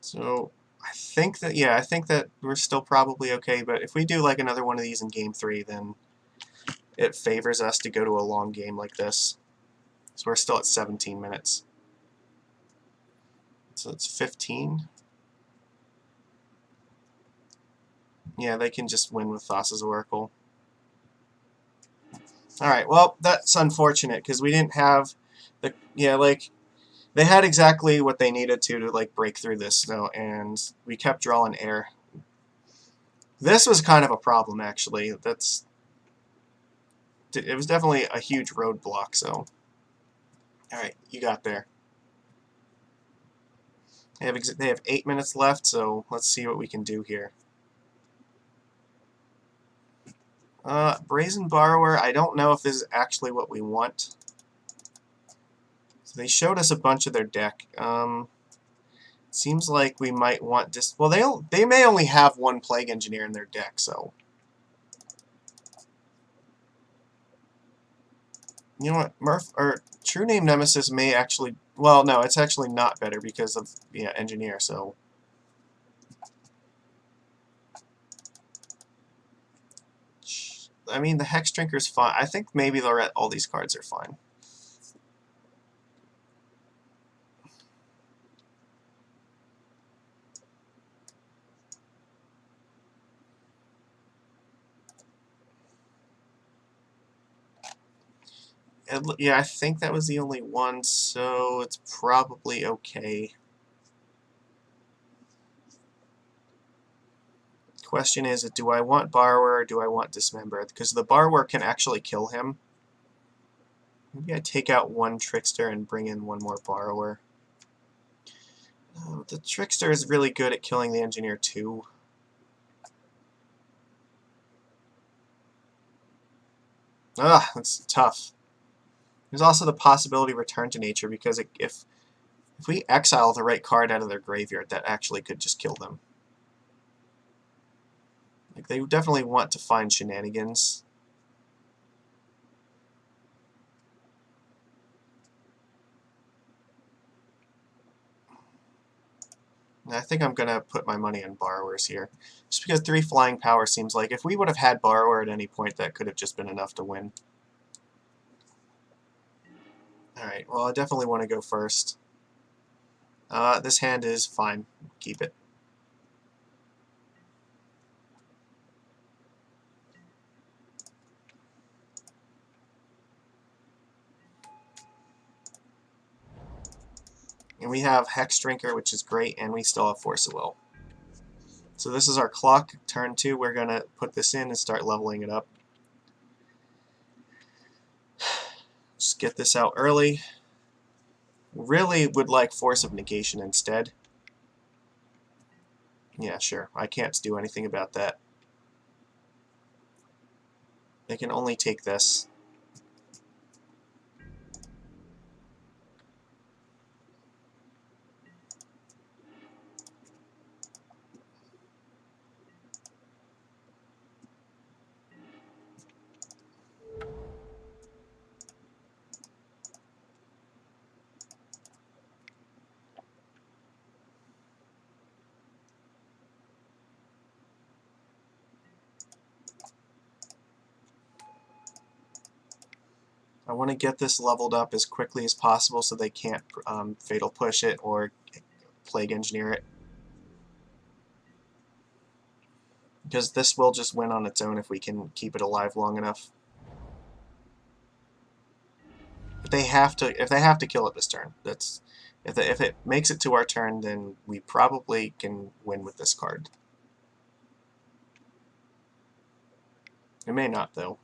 So I think that, yeah, I think that we're still probably okay, but if we do, like, another one of these in Game 3, then it favors us to go to a long game like this. So we're still at 17 minutes. So it's 15. Yeah, they can just win with Thassa's Oracle. Alright, well, that's unfortunate, because we didn't have the... Yeah, like, they had exactly what they needed to like, break through this, though, and we kept drawing air. This was kind of a problem, actually. It was definitely a huge roadblock, so... Alright, you got there. They have 8 minutes left, so let's see what we can do here. Brazen Borrower, I don't know if this is actually what we want. So they showed us a bunch of their deck. Seems like we might want just... Well, they may only have 1 Plague Engineer in their deck, so... You know what? True Name Nemesis may actually... Well, no, it's actually not better because of, yeah, Engineer, so... I mean, the Hex Drinker's fine. I think maybe all these cards are fine. Yeah, I think that was the only one, so it's probably okay. question is, do I want Borrower or do I want Dismember? Because the Borrower can actually kill him. Maybe I take out one Trickster and bring in one more Borrower. The Trickster is really good at killing the Engineer too. That's tough. There's also the possibility of Return to Nature, because if we exile the right card out of their graveyard, that actually could just kill them. Like, they definitely want to find shenanigans. And I think I'm going to put my money on Borrowers here. Just because 3 flying power seems like if we would have had Borrower at any point, that could have just been enough to win. Alright, well, I definitely want to go first. This hand is fine. Keep it. And we have Hex Drinker, which is great, and we still have Force of Will. So this is our clock. Turn 2, we're going to put this in and start leveling it up. Just get this out early. Really would like Force of Negation instead. Yeah, sure. I can't do anything about that. They can only take this. I want to get this leveled up as quickly as possible so they can't Fatal Push it or Plague Engineer it. Because this will just win on its own if we can keep it alive long enough. But they have to, if they have to kill it this turn. That's if it makes it to our turn, then we probably can win with this card. It may not, though.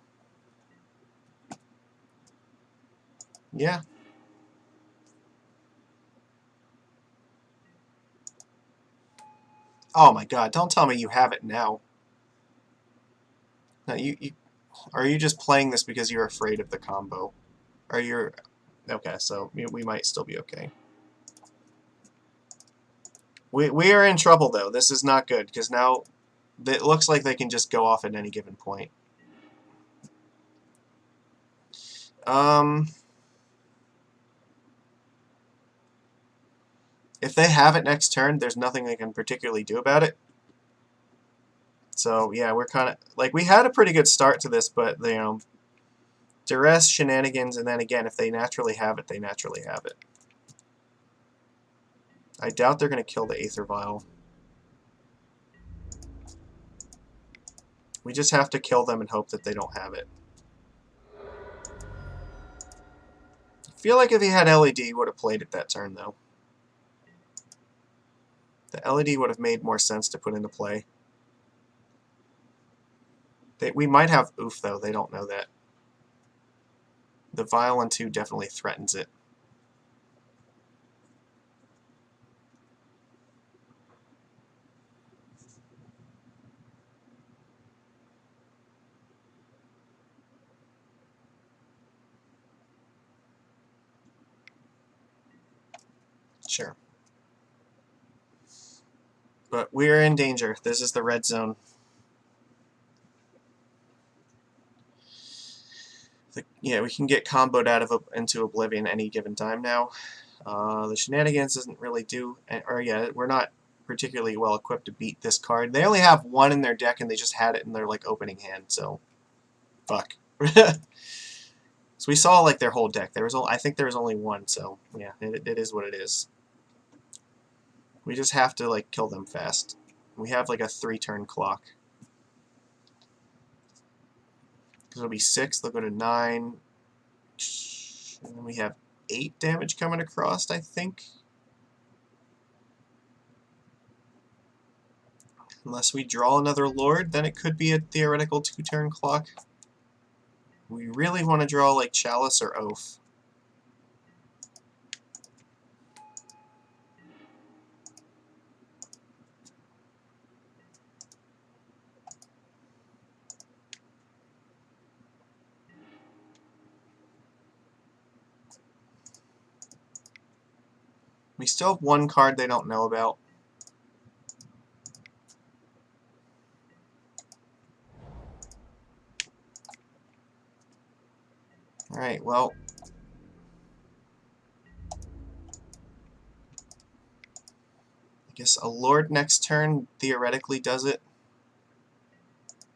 Yeah. Oh my god, don't tell me you have it now. No, are you just playing this because you're afraid of the combo? Or you're... Okay, so we might still be okay. We are in trouble, though. This is not good, because now it looks like they can just go off at any given point. If they have it next turn, there's nothing they can particularly do about it. So, yeah, we're kind of... Like, we had a pretty good start to this, but, you know... Duress, shenanigans, and then again, if they naturally have it, they naturally have it. I doubt they're going to kill the Aether Vial. We just have to kill them and hope that they don't have it. I feel like if he had LED, he would have played it that turn, though. The LED would have made more sense to put into play. We might have Oof, though. They don't know that. The Vial on 2 definitely threatens it. Sure. But we're in danger. This is the red zone. Yeah, we can get comboed out of into Oblivion any given time now. The shenanigans doesn't really do... Or yeah, we're not particularly well equipped to beat this card. They only have 1 in their deck, and they just had it in their like opening hand, so... Fuck. So we saw like their whole deck. I think there was only 1, so yeah, it is what it is. We just have to like kill them fast. We have like a 3-turn clock. Because it'll be 6, they'll go to 9. And then we have 8 damage coming across, I think. Unless we draw another Lord, then it could be a theoretical 2-turn clock. We really want to draw like Chalice or Oath. We still have one card they don't know about. Alright, well. I guess a Lord next turn theoretically does it.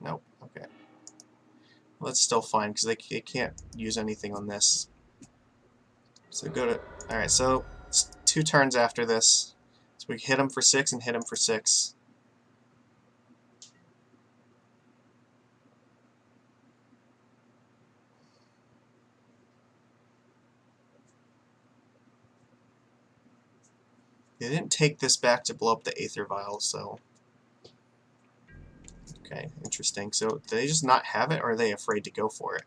Nope, okay. Well, that's still fine, because they can't use anything on this. So go to... Alright, so it's 2 turns after this. So we hit him for 6 and hit him for 6. They didn't take this back to blow up the Aether Vial, so... Okay, interesting. So, do they just not have it, or are they afraid to go for it?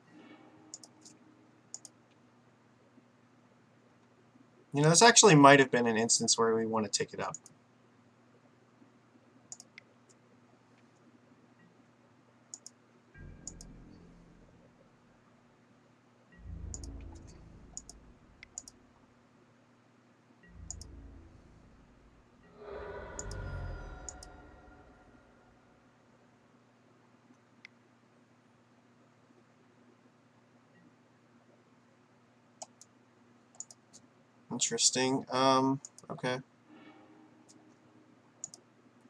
You know, this actually might have been an instance where we want to take it up. Interesting. Okay.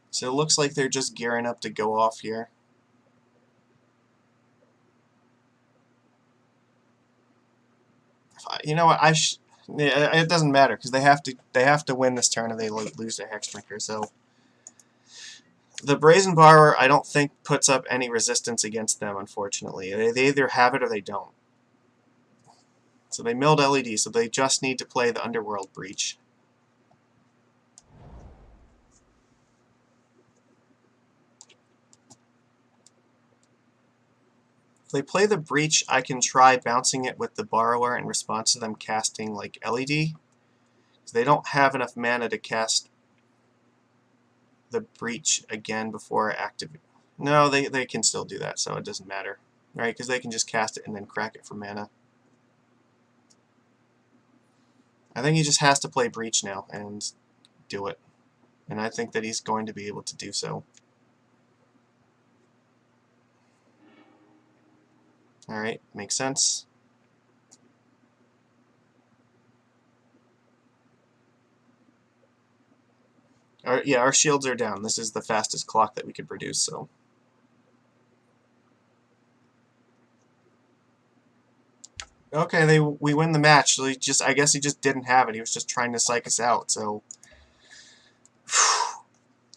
So it looks like they're just gearing up to go off here. You know what? Yeah, it doesn't matter because they have to win this turn or they lose their Hex Drinker. So the Brazen Borrower, I don't think puts up any resistance against them. Unfortunately, they either have it or they don't. So they milled LED, so they just need to play the Underworld Breach. If they play the Breach, I can try bouncing it with the Borrower in response to them casting like LED. Because they don't have enough mana to cast the Breach again before activate. No, they can still do that, so it doesn't matter. Right? Because they can just cast it and then crack it for mana. I think he just has to play Breach now and do it. And I think that he's going to be able to do so. Alright, makes sense. Yeah, our shields are down. This is the fastest clock that we could produce, so... Okay, we win the match. So I guess he just didn't have it. He was just trying to psych us out, so...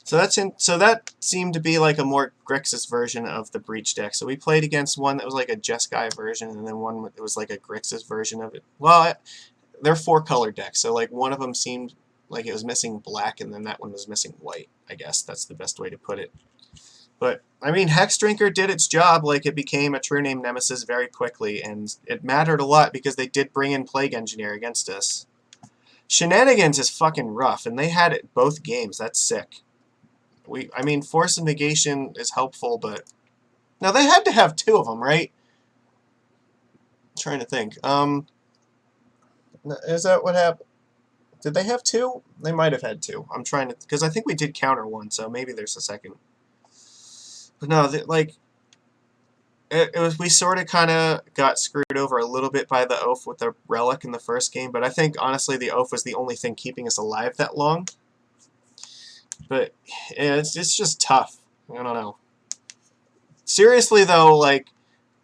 So that seemed to be like a more Grixis version of the Breach deck. So we played against one that was like a Jeskai version, and then one that was like a Grixis version of it. Well, they're 4-color decks, so like one of them seemed like it was missing black, and then that one was missing white. I guess that's the best way to put it. But I mean, Hex Drinker did its job. Like it became a true name nemesis very quickly, and it mattered a lot because they did bring in Plague Engineer against us. Shenanigans is fucking rough, and they had it both games. That's sick. I mean, Force of Negation is helpful, but... Now, they had to have 2 of them, right? I'm trying to think. Is that what happened? Did they have 2? They might have had 2. I'm trying to... Because I think we did counter 1, so maybe there's a second. But no, like... we sort of kind of got screwed over a little bit by the Oath with the Relic in the first game, but I think, honestly, the Oath was the only thing keeping us alive that long. But yeah, it's just tough. I don't know. Seriously, though, like,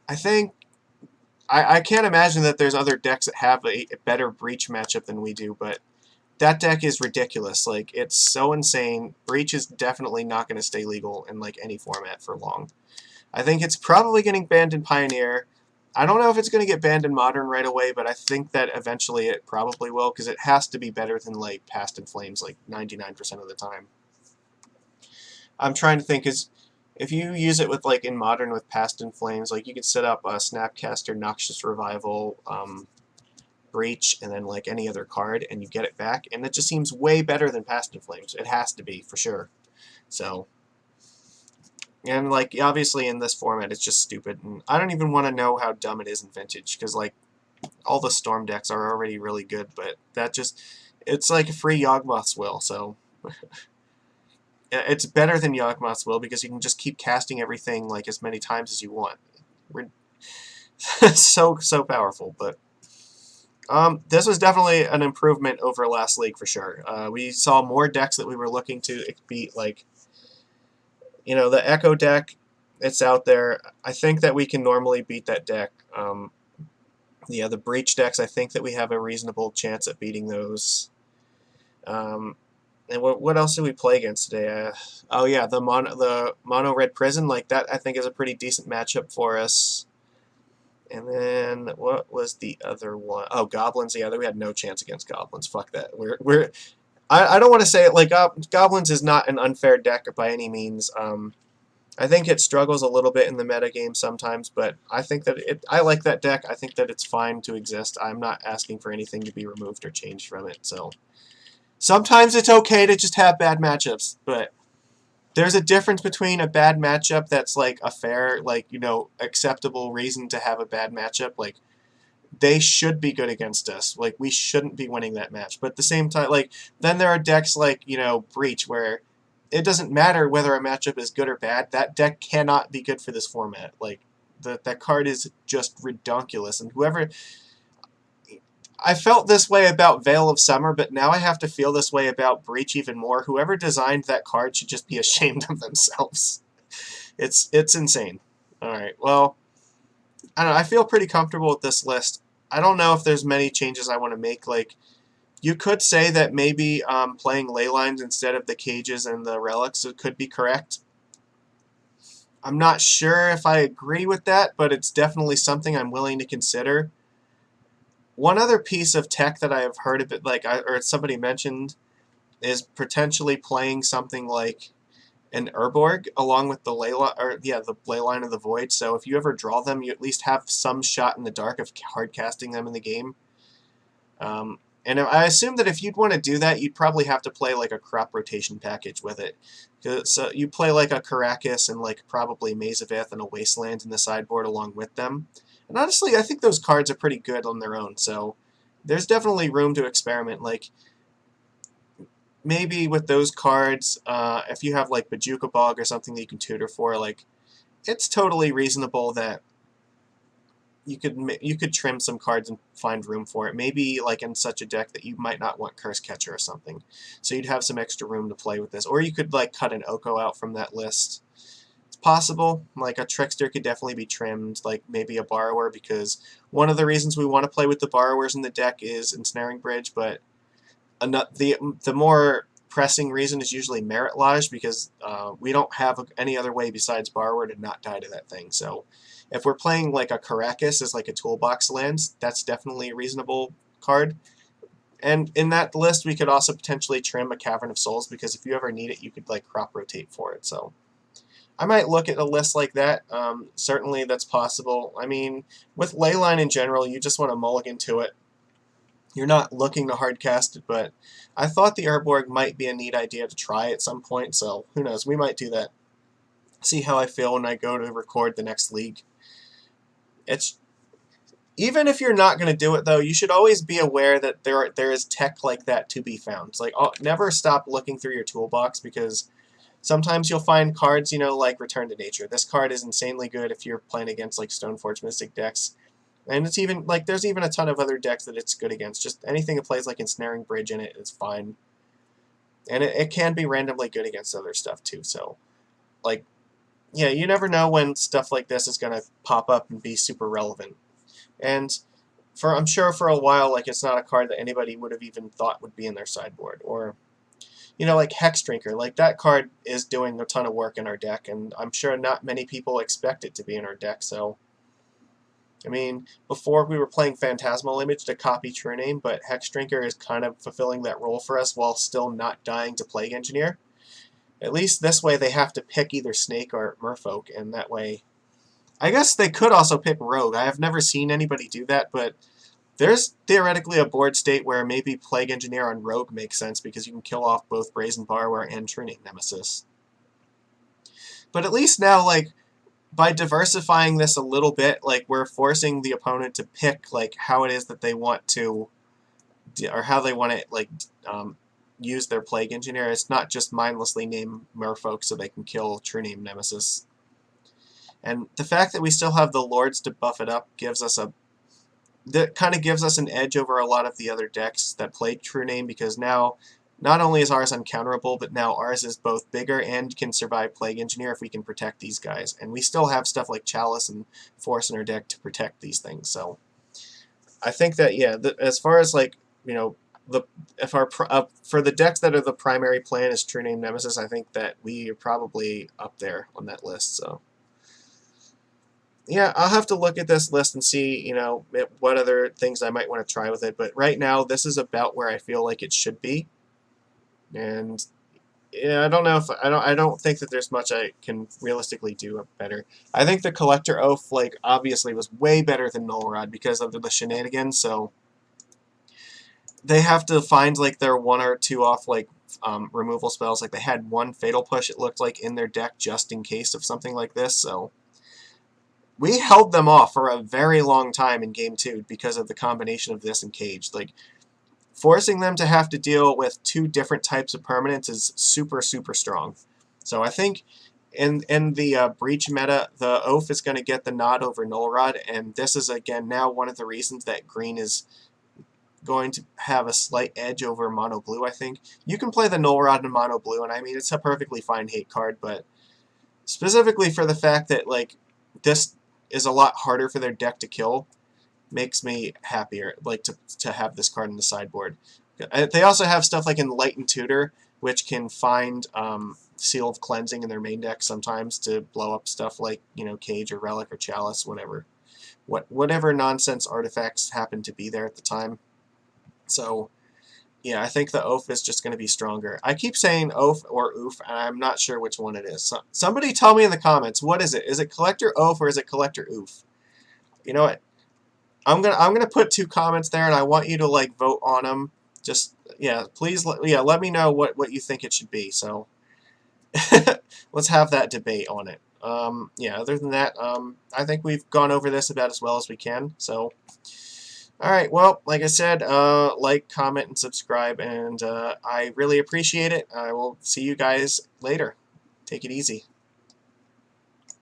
I think... I can't imagine that there's other decks that have a better Breach matchup than we do, but that deck is ridiculous. Like, it's so insane. Breach is definitely not going to stay legal in, like, any format for long. I think it's probably getting banned in Pioneer. I don't know if it's going to get banned in Modern right away, but I think that eventually it probably will, because it has to be better than, like, Past in Flames, like, 99% of the time. I'm trying to think, is if you use it with like in Modern with Past in Flames, like you could set up a Snapcaster, Noxious Revival, Breach, and then like any other card, and you get it back, and it just seems way better than Past in Flames. It has to be for sure. So, and like obviously in this format, it's just stupid, and I don't even want to know how dumb it is in Vintage because like all the Storm decks are already really good, but that just it's like a free Yawgmoth's Will, so. It's better than Yawgmoth's Will because you can just keep casting everything like as many times as you want. We're so powerful, but this was definitely an improvement over last league for sure. We saw more decks that we were looking to beat, like the Echo deck. It's out there. I think that we can normally beat that deck. The Breach decks, I think that we have a reasonable chance at beating those. And what else did we play against today? Oh yeah, the mono red prison, like that I think is a pretty decent matchup for us. And then what was the other one? Oh, Goblins. Yeah, we had no chance against Goblins. Fuck that. I don't want to say it like Goblins is not an unfair deck by any means. I think it struggles a little bit in the meta game sometimes, but I think that I like that deck. I think that it's fine to exist. I'm not asking for anything to be removed or changed from it. So sometimes it's okay to just have bad matchups, but there's a difference between a bad matchup that's like a fair, like, acceptable reason to have a bad matchup. Like, they should be good against us. Like, we shouldn't be winning that match. But at the same time, like, then there are decks like, Breach, where it doesn't matter whether a matchup is good or bad. That deck cannot be good for this format. Like, that card is just redonkulous. And whoever... I felt this way about Veil of Summer, but now I have to feel this way about Breach even more. Whoever designed that card should just be ashamed of themselves. It's insane. Alright, well, I don't know, I feel pretty comfortable with this list. I don't know if there's many changes I want to make. Like, you could say that maybe playing ley lines instead of the cages and the relics could be correct. I'm not sure if I agree with that, but it's definitely something I'm willing to consider. One other piece of tech that I have heard of it, or somebody mentioned, is potentially playing something like an Urborg along with the the Leyline of the Void. So if you ever draw them, you at least have some shot in the dark of hard casting them in the game. And I assume that if you'd want to do that, you'd probably have to play like a crop rotation package with it. So you play like a Karakas and like probably Maze of Ith and a Wasteland in the sideboard along with them. And honestly, I think those cards are pretty good on their own. So there's definitely room to experiment. Like, maybe with those cards, if you have like Bajuka Bog or something that you can tutor for, like, it's totally reasonable that you could trim some cards and find room for it. Maybe like in such a deck that you might not want Curse Catcher or something, so you'd have some extra room to play with this. Or you could like cut an Oko out from that list. It's possible. Like a Trickster could definitely be trimmed. Like maybe a Borrower, because one of the reasons we want to play with the Borrowers in the deck is Ensnaring Bridge, but the more pressing reason is usually Merit Lodge, because we don't have any other way besides Borrower to not die to that thing. So if we're playing like a Karakas as like a toolbox land, that's definitely a reasonable card. And in that list, we could also potentially trim a Cavern of Souls, because if you ever need it, you could like crop rotate for it. So I might look at a list like that. Certainly that's possible. I mean, with Leyline in general, you just want to mulligan to it. You're not looking to hardcast it, but I thought the Urborg might be a neat idea to try at some point, so who knows, we might do that. See how I feel when I go to record the next league. It's even if you're not going to do it, though, you should always be aware that there is tech like that to be found. It's like, never stop looking through your toolbox, because sometimes you'll find cards, like Return to Nature. This card is insanely good if you're playing against like Stoneforge Mystic decks. And it's even, like, there's even a ton of other decks that it's good against. Just anything that plays, like, Ensnaring Bridge in it is fine. And it can be randomly good against other stuff, too. So, like, yeah, you never know when stuff like this is going to pop up and be super relevant. And I'm sure for a while, like, it's not a card that anybody would have even thought would be in their sideboard. Or, like Hex Drinker. Like, that card is doing a ton of work in our deck, and I'm sure not many people expect it to be in our deck, so... I mean, before we were playing Phantasmal Image to copy True Name, but Hex Drinker is kind of fulfilling that role for us while still not dying to Plague Engineer. At least this way they have to pick either Snake or Merfolk, and that way... I guess they could also pick Rogue. I have never seen anybody do that, but there's theoretically a board state where maybe Plague Engineer on Rogue makes sense because you can kill off both Brazen Borrower and True Name Nemesis. But at least now, like, by diversifying this a little bit, like, we're forcing the opponent to pick, like, how it is that they want to, or how they want to, like, use their Plague Engineer. It's not just mindlessly name Merfolk so they can kill True Name Nemesis. And the fact that we still have the Lords to buff it up gives us that kind of gives us an edge over a lot of the other decks that play True Name, because now not only is ours uncounterable, but now ours is both bigger and can survive Plague Engineer if we can protect these guys. And we still have stuff like Chalice and Force in our deck to protect these things. So I think that, yeah, as far as, like, you know, if our for the decks that are the primary plan is True Name Nemesis, I think that we are probably up there on that list. So yeah, I'll have to look at this list and see, you know, what other things I might want to try with it. But right now, this is about where I feel like it should be. And yeah, I don't know if I don't think that there's much I can realistically do better. I think the Collector Oath, like, obviously was way better than Null Rod because of the shenanigans. So they have to find, like, their one or two off, like, removal spells. Like, they had one Fatal Push, it looked like, in their deck just in case of something like this. So we held them off for a very long time in Game 2 because of the combination of this and Cage. Like, forcing them to have to deal with two different types of permanents is super, super strong. So I think in the Breach meta, the Oath is going to get the nod over Null Rod, and this is, again, now one of the reasons that Green is going to have a slight edge over Mono Blue, I think. You can play the Null Rod in Mono Blue, and I mean, it's a perfectly fine hate card, but specifically for the fact that, like, this is a lot harder for their deck to kill, makes me happier, like, to have this card in the sideboard. They also have stuff like Enlightened Tutor, which can find Seal of Cleansing in their main deck sometimes to blow up stuff like, you know, Cage or Relic or Chalice, whatever nonsense artifacts happen to be there at the time. So yeah, I think the Oath is just going to be stronger. I keep saying Oath or Oof, and I'm not sure which one it is. So, somebody tell me in the comments, what is it? Is it Collector Oath or is it Collector Oof? You know what? I'm gonna put two comments there, and I want you to, like, vote on them. Just, yeah, please, let me know what you think it should be. So let's have that debate on it. Yeah, other than that, I think we've gone over this about as well as we can. So, all right, well, like I said, like, comment, and subscribe, and I really appreciate it. I will see you guys later. Take it easy.